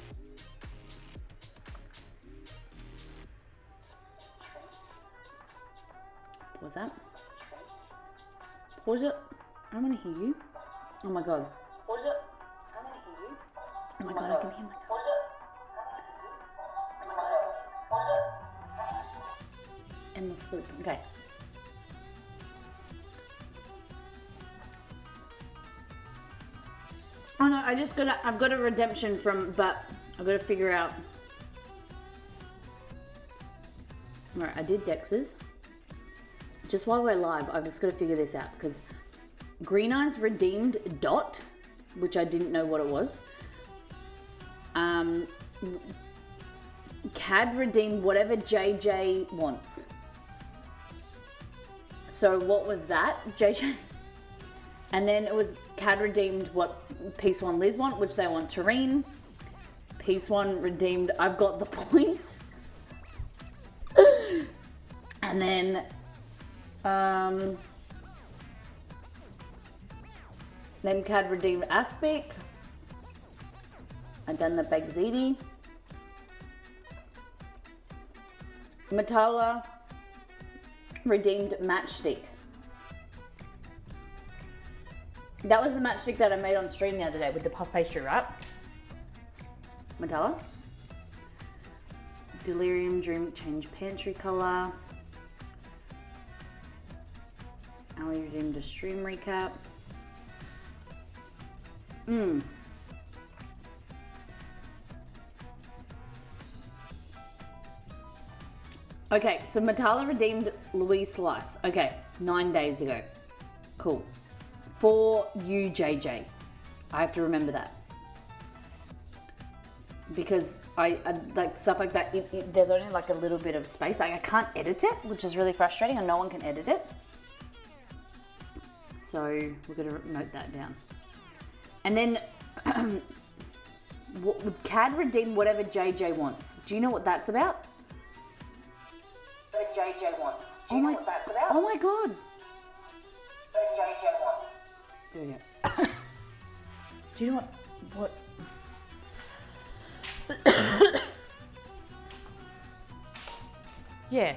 Pause that. Pause it. I want to hear you. Oh my god. Pause it. I want to hear you. Oh my god, I can hear myself. Pause it. Oh my god. Pause it. Endless loop. Okay. Oh no, I've got a redemption from, but I've got to figure out. Alright, I did Dex's. Just while we're live, I've just got to figure this out because Green Eyes redeemed Dot, which I didn't know what it was. Cad redeemed whatever JJ wants. So what was that, JJ? And then it was Cad redeemed what Piece One Liz want, which they want Tareen. Piece One redeemed I've got the points. And then Cad redeemed Aspic. I've done the Bagziti. Matala redeemed Matchstick. That was the matchstick that I made on stream the other day with the puff pastry, right? Matala. Delirium Dream change pantry color. Ali redeemed a stream recap. Okay, so Matala redeemed Louise Slice. Okay, 9 days ago. Cool. For you, JJ. I have to remember that. Because I like stuff like that, there's only like a little bit of space. Like I can't edit it, which is really frustrating, and no one can edit it. So we're gonna note that down. And then Cad redeem whatever JJ wants. Do you know what that's about? What JJ wants. Do you know what that's about? Oh my god. What JJ wants. There we go. Do you know what? Yeah.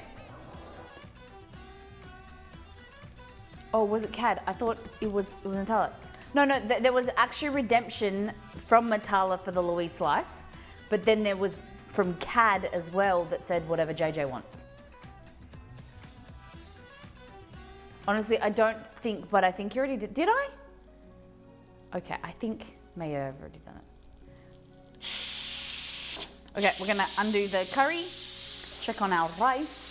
Oh, was it Cad? I thought it was Matala. No, there was actually redemption from Matala for the Louise Slice, but then there was from Cad as well that said whatever JJ wants. Honestly, I don't think, but I think you already did. Did I? Okay, I think Maya have already done it. Okay, we're gonna undo the curry, check on our rice.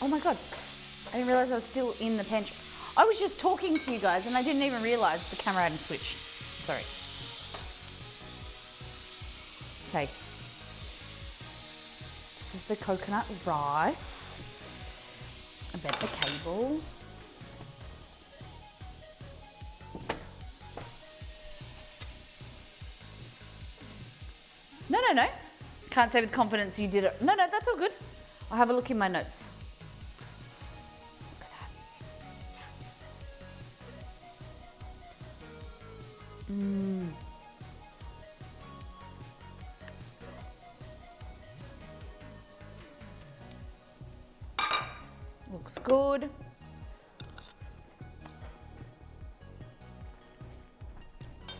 Oh my god, I didn't realize I was still in the pantry. I was just talking to you guys and I didn't even realize the camera hadn't switched. Sorry. Okay. This is the coconut rice. I bent the cable. No. Can't say with confidence you did it. No, that's all good. I'll have a look in my notes. Look at that. Looks good.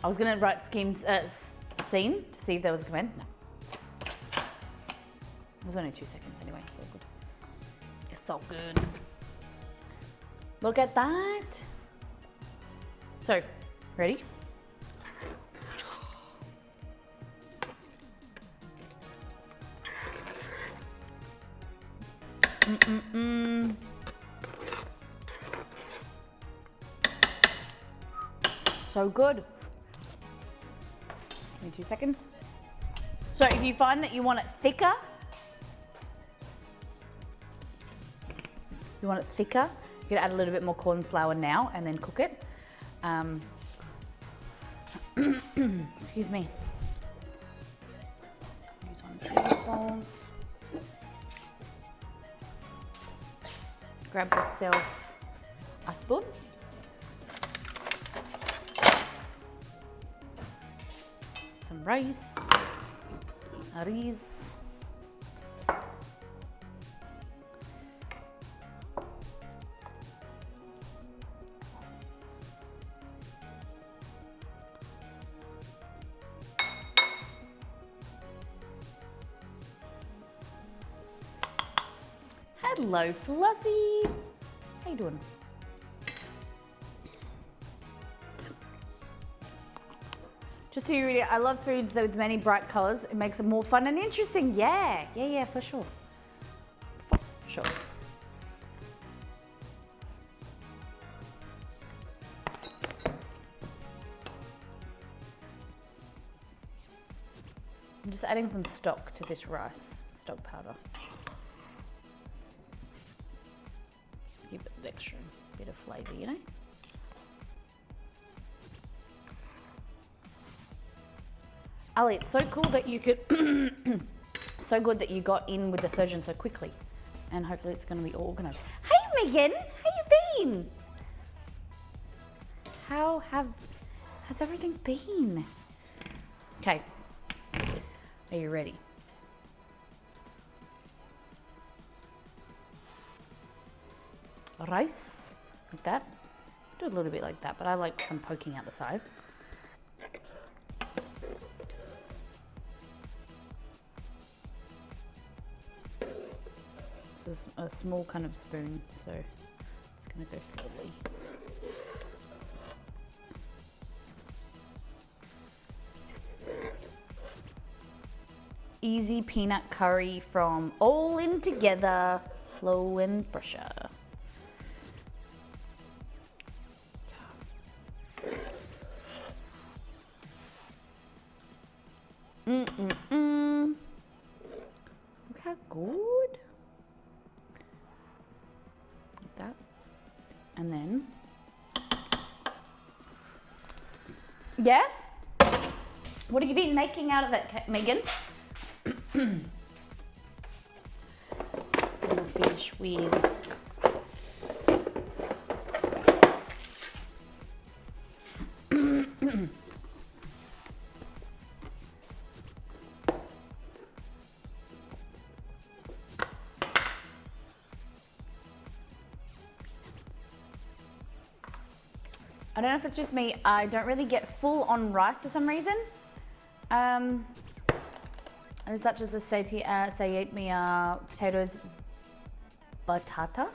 I was gonna write scene to see if there was a comment. No. It was only 2 seconds anyway, it's all good. It's so good. Look at that. So, ready? So good. Give me 2 seconds. So if you find that you want it thicker, you want it thicker, you can add a little bit more corn flour now and then cook it. Excuse me. Use one of these bowls. Grab yourself a spoon. Some rice. Hello, Flossie. How you doing? Just to read it, I love foods with many bright colors. It makes it more fun and interesting. Yeah, for sure. Sure. I'm just adding some stock to this rice, stock powder. Give it an extra bit of flavour, you know? Ali, it's so cool that you could, so good that you got in with the surgeon so quickly. And hopefully it's going to be all organised. Hey Megan, how you been? How's everything been? Okay, are you ready? Rice, like that. Do a little bit like that, but I like some poking out the side. This is a small kind of spoon, so it's gonna go slowly. Easy peanut curry from All In Together, Slow and Pressure. Look how good. Like that. And then, yeah? What have you been making out of it, Megan? We'll finish with I don't know if it's just me, I don't really get full on rice for some reason. And such as the say me potatoes batata.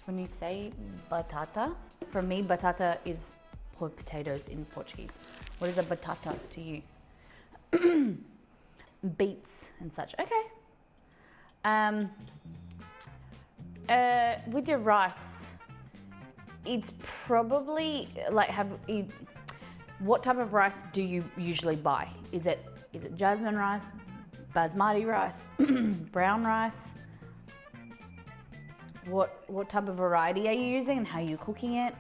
When you say batata, for me batata is potatoes in Portuguese. What is a batata to you? Beets and such. Okay. With your rice, it's probably like what type of rice do you usually buy? Is it jasmine rice, basmati rice, brown rice? What type of variety are you using and how you're cooking it?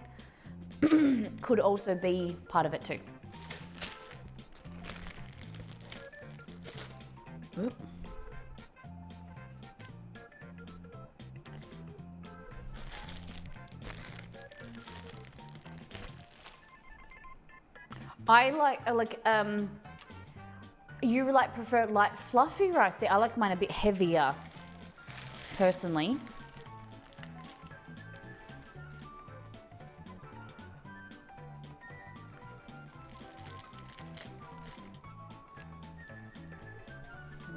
Could also be part of it too. Oop. I like you like prefer light fluffy rice. I like mine a bit heavier, personally.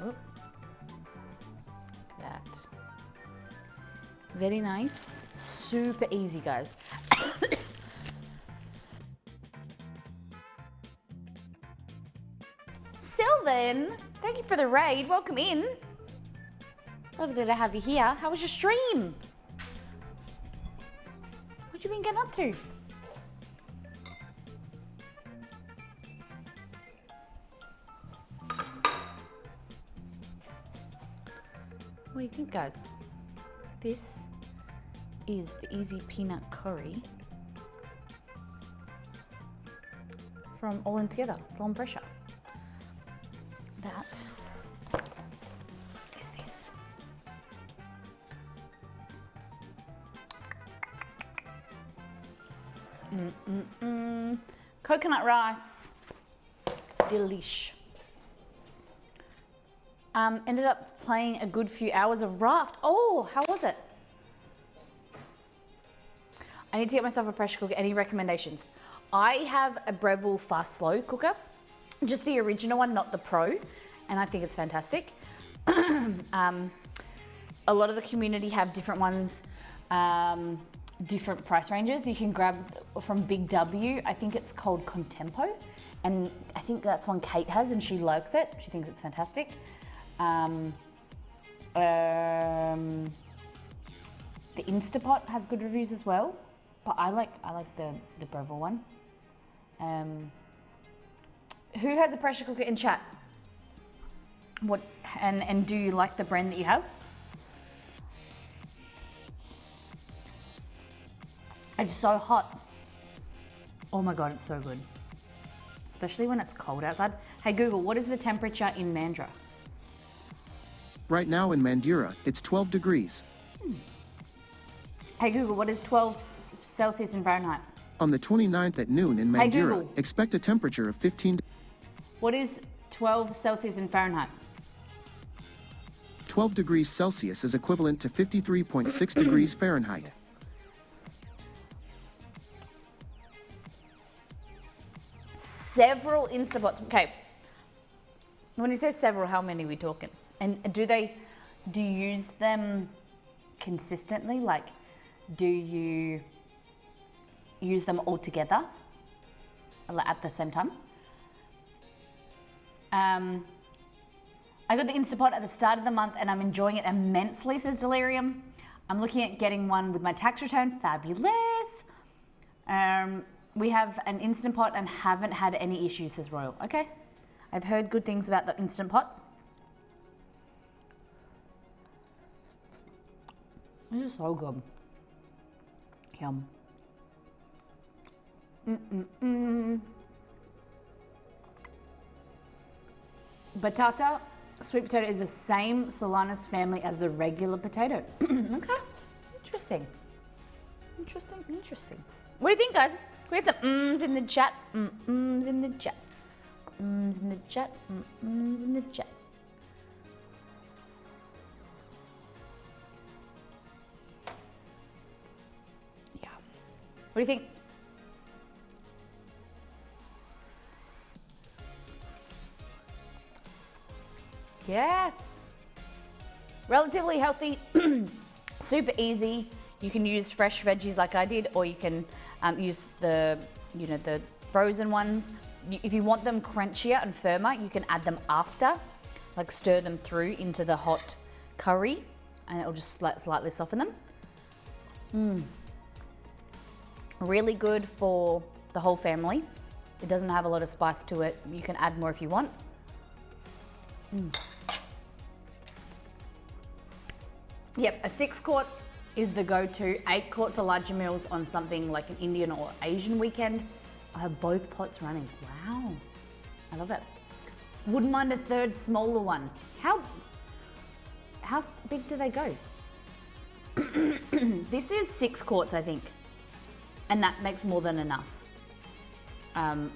Oop. That. Very nice. Super easy, guys. Sylvan, thank you for the raid. Welcome in. Lovely to have you here. How was your stream? What you been getting up to? What do you think, guys? This is the Easy Peanut Curry from All In Together, Slow and Pressure. That is this. Coconut rice, delish. Ended up playing a good few hours of Raft. Oh, how was it? I need to get myself a pressure cooker. Any recommendations? I have a Breville Fast Slow cooker, just the original one, not the Pro, and I think it's fantastic. A lot of the community have different ones, different price ranges. You can grab from Big W, I think it's called Contempo, and I think that's one Kate has and she likes it. She thinks it's fantastic. The Instapot has good reviews as well, but I like the Breville one. Who has a pressure cooker in chat? What and do you like the brand that you have? It's so hot. Oh my god, it's so good. Especially when it's cold outside. Hey Google, what is the temperature in Mandurah? Right now in Mandurah, it's 12 degrees. Hey Google, what is 12 Celsius in Fahrenheit? On the 29th at noon in Hey, Mandurah, Google. expect a temperature of 15. What is 12 Celsius in Fahrenheit? 12 degrees Celsius is equivalent to 53.6 degrees Fahrenheit. Several Instapots. Okay. When you say several, how many are we talking? And do you use them consistently? Like, do you use them all together at the same time? I got the Instapot at the start of the month and I'm enjoying it immensely, says Delirium. I'm looking at getting one with my tax return. Fabulous. We have an Instant Pot and haven't had any issues, says Royal. Okay. I've heard good things about the Instant Pot. This is so good. Yum. Batata, sweet potato, is the same Solanus family as the regular potato. Okay. Interesting. Interesting. What do you think, guys? We had some mms in the chat. Mms in the chat. Mms in the chat. Mms in the chat. Yeah. What do you think? Yes. Relatively healthy, super easy. You can use fresh veggies like I did, or you can use the frozen ones. If you want them crunchier and firmer, you can add them after, like stir them through into the hot curry, and it'll just slightly soften them. Really good for the whole family. It doesn't have a lot of spice to it. You can add more if you want. Yep, a 6-quart is the go-to. 8-quart for larger meals on something like an Indian or Asian weekend. I have both pots running. Wow, I love it. Wouldn't mind a third smaller one. How big do they go? This is 6 quarts, I think. And that makes more than enough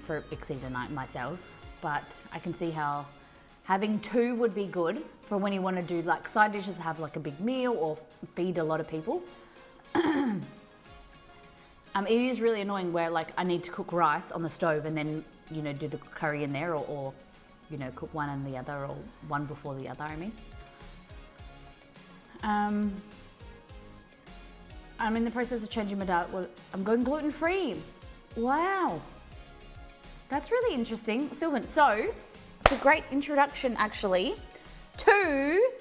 for Exceed a Night myself. But I can see how having 2 would be good for when you want to do like side dishes, have like a big meal or feed a lot of people. It is really annoying where like I need to cook rice on the stove and then, do the curry in there or cook one and the other, or one before the other, I mean. I'm in the process of changing my diet. Well, I'm going gluten-free. Wow. That's really interesting. Sylvan, so it's a great introduction actually to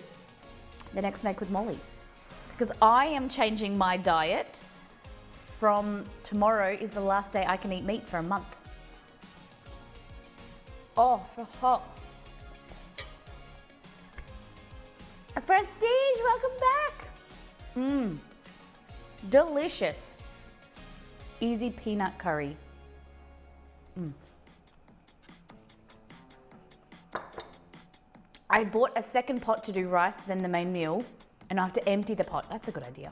the next Make with Molly, because I am changing my diet. From tomorrow is the last day I can eat meat for a month. Oh, so hot. Prestige, welcome back. Delicious. Easy peanut curry. I bought a second pot to do rice than the main meal, and I have to empty the pot. That's a good idea.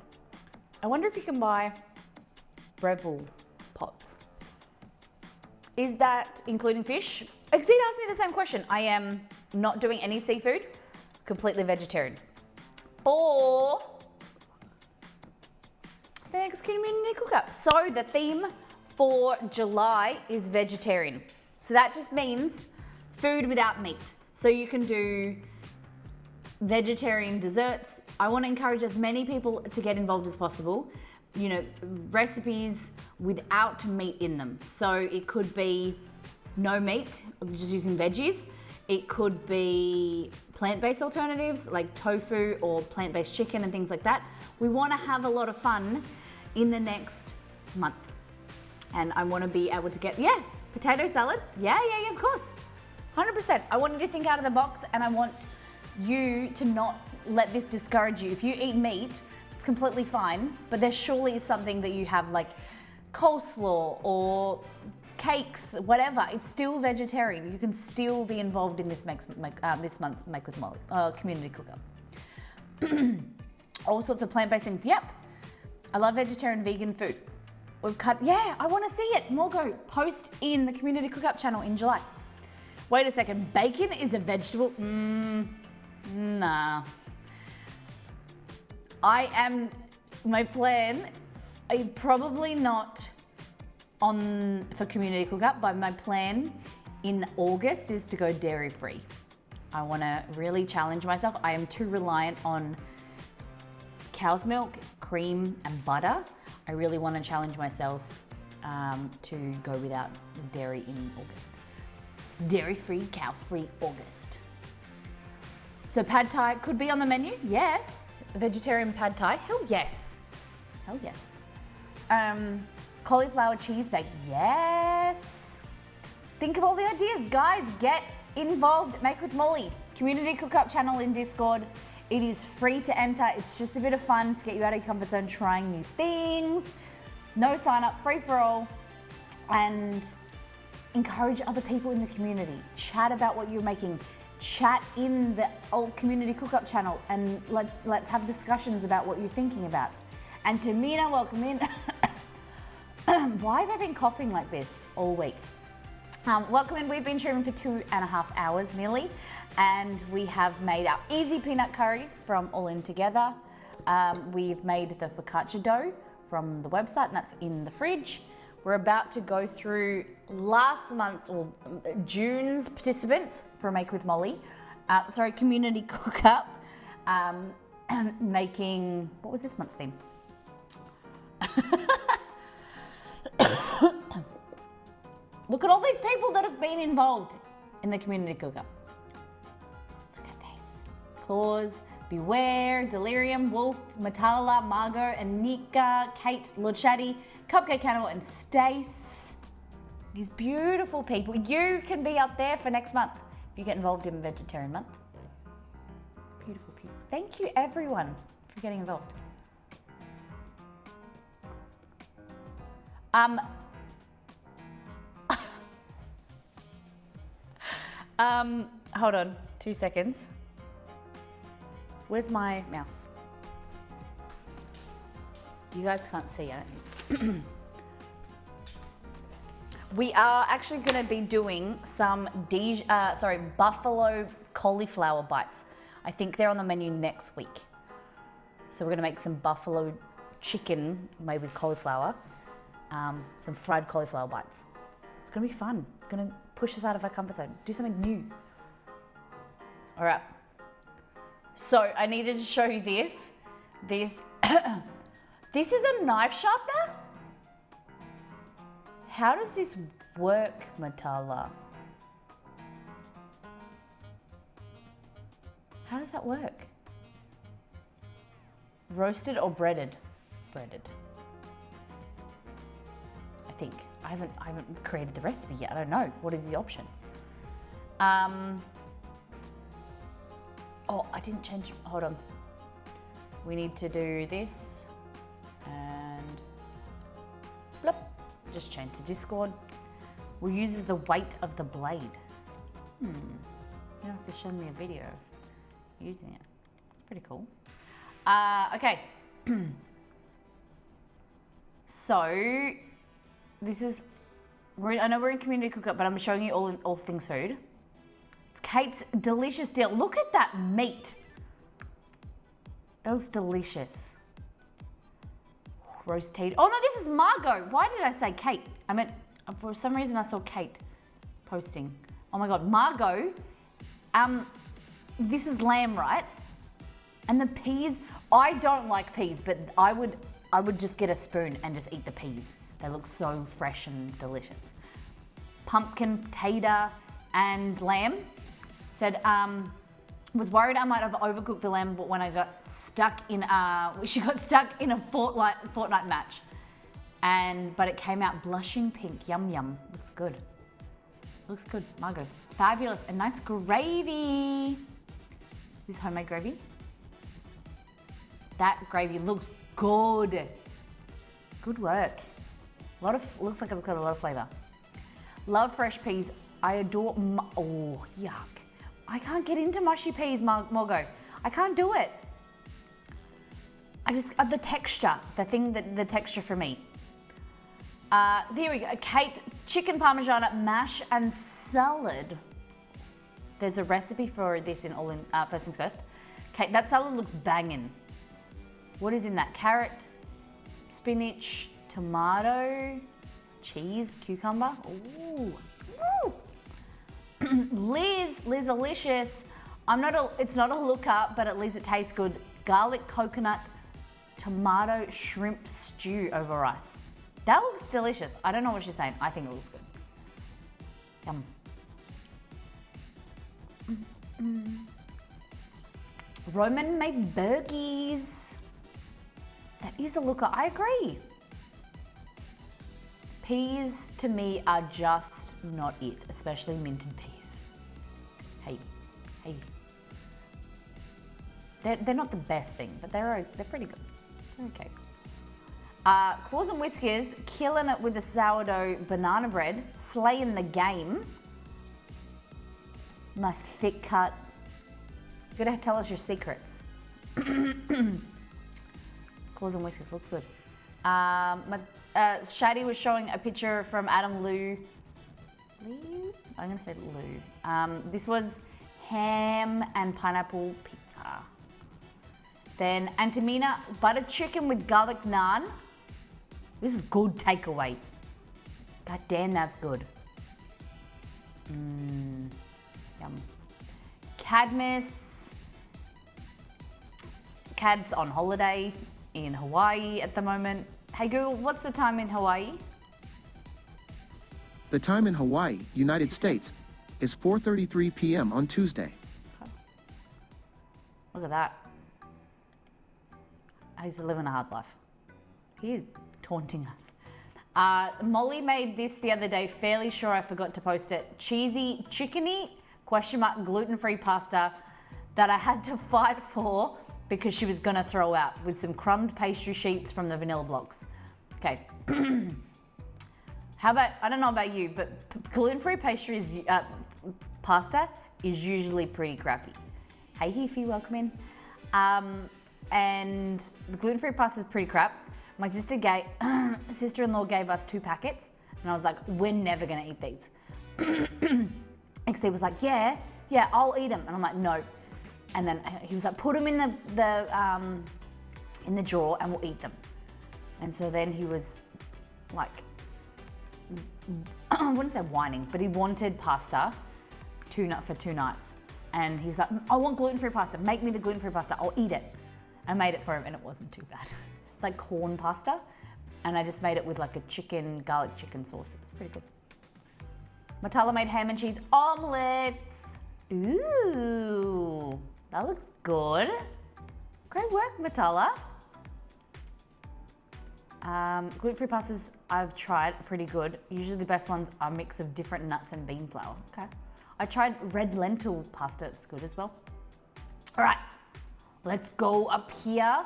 I wonder if you can buy Breville pots. Is that including fish? Exceed asked me the same question. I am not doing any seafood, completely vegetarian. For the next community cook-up. So the theme for July is vegetarian. So that just means food without meat. So you can do vegetarian desserts. I want to encourage as many people to get involved as possible. You know, recipes without meat in them. So it could be no meat, just using veggies. It could be plant-based alternatives like tofu or plant-based chicken and things like that. We want to have a lot of fun in the next month. And I want to be able to get, potato salad. Yeah, of course. 100%. I want you to think out of the box, and I want you to not let this discourage you. If you eat meat, it's completely fine, but there surely is something that you have like coleslaw or cakes, whatever. It's still vegetarian. You can still be involved in this this month's Make with Molly community cook-up. All sorts of plant-based things. Yep. I love vegetarian, vegan food. We've cut, I want to see it. Morgo, post in the community cook-up channel in July. Wait a second, bacon is a vegetable? Nah. My plan, probably not for community cook-up, but my plan in August is to go dairy-free. I want to really challenge myself. I am too reliant on cow's milk, cream, and butter. I really want to challenge myself to go without dairy in August. Dairy-free, cow-free August. So pad thai could be on the menu, yeah. Vegetarian pad thai, hell yes. Hell yes. Cauliflower cheese bake, yes. Think of all the ideas. Guys, get involved. Make with Molly. Community cook-up channel in Discord. It is free to enter. It's just a bit of fun to get you out of your comfort zone, trying new things. No sign up, free for all. And encourage other people in the community. Chat about what you're making. Chat in the old community cook-up channel, and let's have discussions about what you're thinking about. And Tamina, welcome in. Why have I been coughing like this all week? Welcome in. We've been streaming for 2.5 hours nearly, and we have made our easy peanut curry from All In Together. We've made the focaccia dough from the website, and that's in the fridge. We're about to go through last month's or June's participants for Make with Molly. Community cook-up. Making, what was this month's theme? Look at all these people that have been involved in the community cook-up. Look at this. Claus, Beware, Delirium, Wolf, Matala, Margot, Anika, Kate, Lord Shaddy, Cupcake Cannibal, and Stace. These beautiful people. You can be up there for next month if you get involved in Vegetarian Month. Beautiful people. Thank you everyone for getting involved. Hold on, 2 seconds. Where's my mouse? You guys can't see it. We are actually going to be doing some buffalo cauliflower bites. I think they're on the menu next week. So we're going to make some buffalo chicken made with cauliflower, some fried cauliflower bites. It's going to be fun. It's going to push us out of our comfort zone. Do something new. All right. So I needed to show you this. This is a knife sharpener? How does this work, Matala? How does that work? Roasted or breaded? Breaded. I think. I haven't created the recipe yet. I don't know. What are the options? Oh, I didn't change. Hold on. We need to do this. Just change to Discord. We'll use the weight of the blade. You don't have to show me a video of using it. It's pretty cool. Okay. So, this is, I know we're in community cook-up, but I'm showing you all things food. It's Kate's delicious deal. Look at that meat. That looks delicious. Roast tea. Oh no, this is Margot. Why did I say Kate? I meant, for some reason I saw Kate posting. Oh my God, Margot. This was lamb, right? And the peas, I don't like peas, but I would just get a spoon and just eat the peas. They look so fresh and delicious. Pumpkin, tater, and lamb. Said, was worried I might have overcooked the lamb, but when I got stuck in, she got stuck in a Fortnite match. But it came out blushing pink, yum yum. Looks good. Looks good, Margot. Fabulous, and nice gravy. This is homemade gravy. That gravy looks good. Good work. Looks like it's got a lot of flavor. Love fresh peas. I adore, oh, yuck. I can't get into mushy peas, Margot. I can't do it. The texture, the texture for me. There we go. Kate, chicken parmigiana, mash and salad. There's a recipe for this in First Things First. Kate, that salad looks banging. What is in that? Carrot, spinach, tomato, cheese, cucumber. Ooh. Woo. Liz Alicious. It's not a lookup, but at least it tastes good. Garlic, coconut, tomato, shrimp stew over rice. That looks delicious. I don't know what she's saying. I think it looks good. Yum. Roman made burgies. That is a looker. I agree. Peas to me are just not it, especially minted peas. Hey. They're not the best thing, but they're pretty good. They're okay. Claws and Whiskers, killing it with the sourdough banana bread, slaying the game. Nice thick cut. You're gonna tell us your secrets. Claws and Whiskers looks good. Shady was showing a picture from Adam Lou. I'm gonna say Lou. This was ham and pineapple pizza. Then Antamina, butter chicken with garlic naan. This is good takeaway. God damn, that's good. Yum. Cadmus. Cad's on holiday in Hawaii at the moment. Hey Google, what's the time in Hawaii? The time in Hawaii, United States, is 4:33 p.m. on Tuesday. Look at that. He's living a hard life. He's taunting us. Molly made this the other day, fairly sure I forgot to post it. Cheesy chickeny, gluten-free pasta that I had to fight for because she was gonna throw out with some crumbed pastry sheets from the vanilla blocks. Okay. How about, I don't know about you, but gluten-free pasta is usually pretty crappy. Hey Hifi, welcome in. And the gluten-free pasta is pretty crap. My sister-in-law gave us 2 packets, and I was like, we're never gonna eat these. XC was like, yeah, I'll eat them. And I'm like, no. And then he was like, put them in the drawer and we'll eat them. And so then he was like, I wouldn't say whining, but he wanted pasta for 2 nights. And he was like, I want gluten-free pasta. Make me the gluten-free pasta. I'll eat it. I made it for him and it wasn't too bad. It's like corn pasta. And I just made it with like a garlic chicken sauce. It was pretty good. Matala made ham and cheese omelets. Ooh, that looks good. Great work, Matala. Gluten-free pastas I've tried, pretty good. Usually the best ones are a mix of different nuts and bean flour. Okay. I tried red lentil pasta, it's good as well. All right, let's go up here.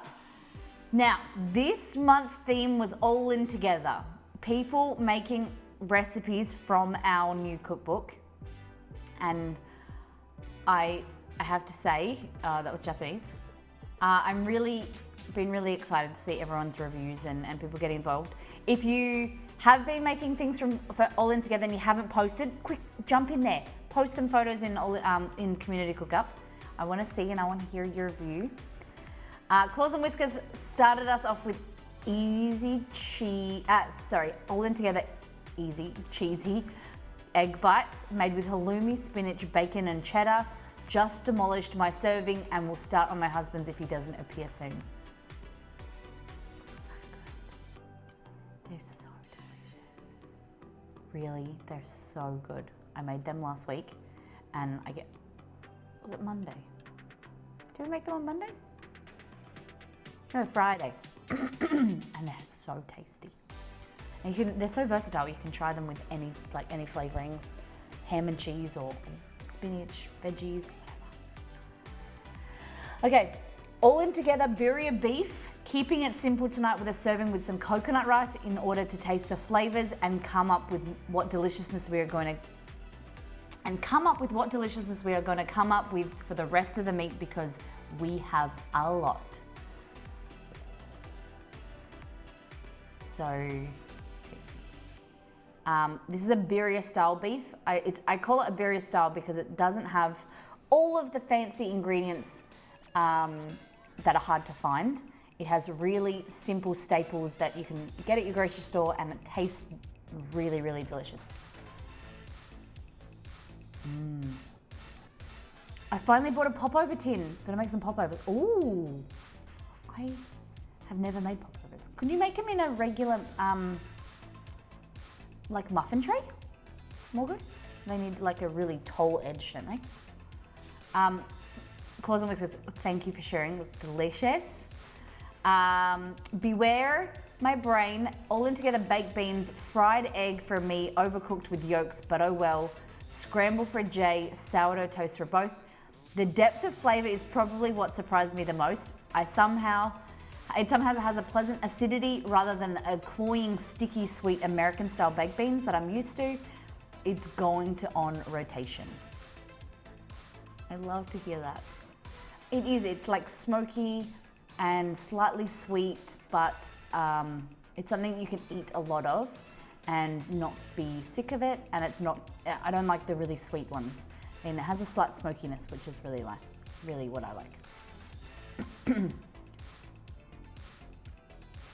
Now, this month's theme was all in together. people making recipes from our new cookbook, and I have to say, that was Japanese. I'm been really excited to see everyone's reviews and people get involved. If you have been making things for All In Together and you haven't posted, quick, jump in there. Post some photos in Community Cookup. I want to see and I want to hear your review. Claws and Whiskers started us off with All In Together easy cheesy egg bites made with halloumi, spinach, bacon and cheddar. Just demolished my serving and will start on my husband's if he doesn't appear soon. So good. They're so delicious. Really, they're so good. I made them last week and was it Monday? Did we make them on Monday? No, Friday. And they're so tasty. And they're so versatile. You can try them with any flavorings, ham and cheese or spinach, veggies, whatever. Okay, All In Together birria beef. Keeping it simple tonight with a serving with some coconut rice in order to taste the flavors and come up with what deliciousness we are going to come up with for the rest of the meat because we have a lot. So, this is a birria style beef. I call it a birria style because it doesn't have all of the fancy ingredients that are hard to find. It has really simple staples that you can get at your grocery store and it tastes really, really delicious. I finally bought a popover tin. Gonna make some popovers. Ooh, I have never made popovers. Could you make them in a regular, like muffin tray, Morgan? They need like a really tall edge, don't they? Claus and Whiskers, thank you for sharing. Looks delicious. Beware my brain. All In Together baked beans, fried egg for me, overcooked with yolks, but oh well. Scramble for Jay, sourdough toast for both. The depth of flavor is probably what surprised me the most. It somehow has a pleasant acidity rather than a cloying, sticky, sweet American style baked beans that I'm used to. It's going to on rotation. I love to hear that. It is, it's like smoky and slightly sweet, but it's something you can eat a lot of and not be sick of it. And it's not, I don't like the really sweet ones. And it has a slight smokiness, which is really what I like.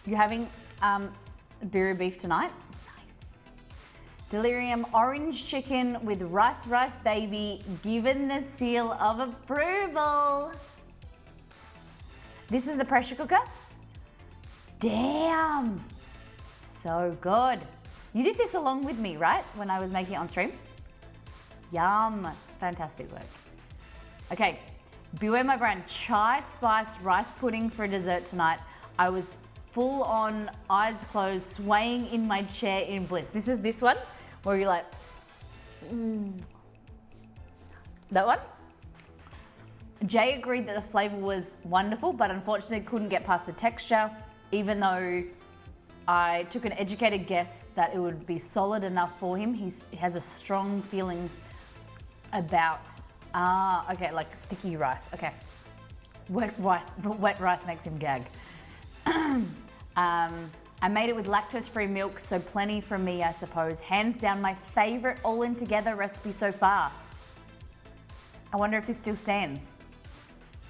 You having birria beef tonight? Nice. Delirium orange chicken with rice baby, given the seal of approval. This was the pressure cooker. Damn, so good. You did this along with me, right? When I was making it on stream? Yum, fantastic work. Okay, beware my brand, chai spiced rice pudding for dessert tonight. I was full on, eyes closed, swaying in my chair in bliss. This is this one, where you're like, That one? Jay agreed that the flavor was wonderful, but unfortunately couldn't get past the texture, even though I took an educated guess that it would be solid enough for him. He has a strong feelings about, okay, like sticky rice, okay. Wet rice makes him gag. I made it with lactose-free milk, so plenty from me, I suppose. Hands down, my favorite All In Together recipe so far. I wonder if this still stands.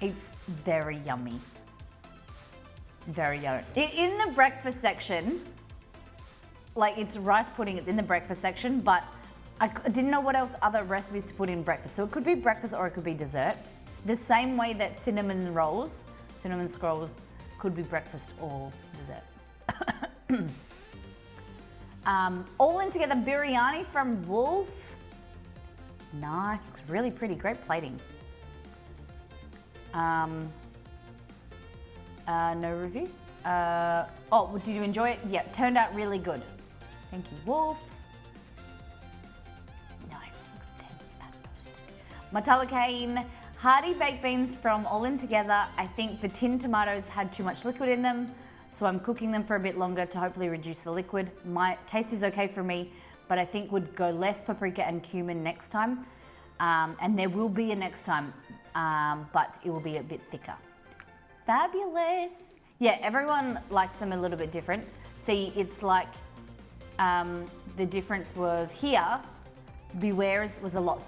It's very yummy. Very yummy. In the breakfast section, like it's rice pudding, it's in the breakfast section, but I didn't know what else other recipes to put in breakfast. So it could be breakfast or it could be dessert. The same way that cinnamon scrolls could be breakfast or dessert. All In Together biryani from Wolf. Nice, looks really pretty, great plating. No review. Oh, did you enjoy it? Yeah, turned out really good. Thank you, Wolf. Nice, looks fantastic. Matala hearty baked beans from All In Together. I think the tin tomatoes had too much liquid in them. So I'm cooking them for a bit longer to hopefully reduce the liquid. My taste is okay for me, but I think would go less paprika and cumin next time. And there will be a next time, but it will be a bit thicker. Fabulous. Yeah, everyone likes them a little bit different. See, it's like the difference was here, Beware's was a lot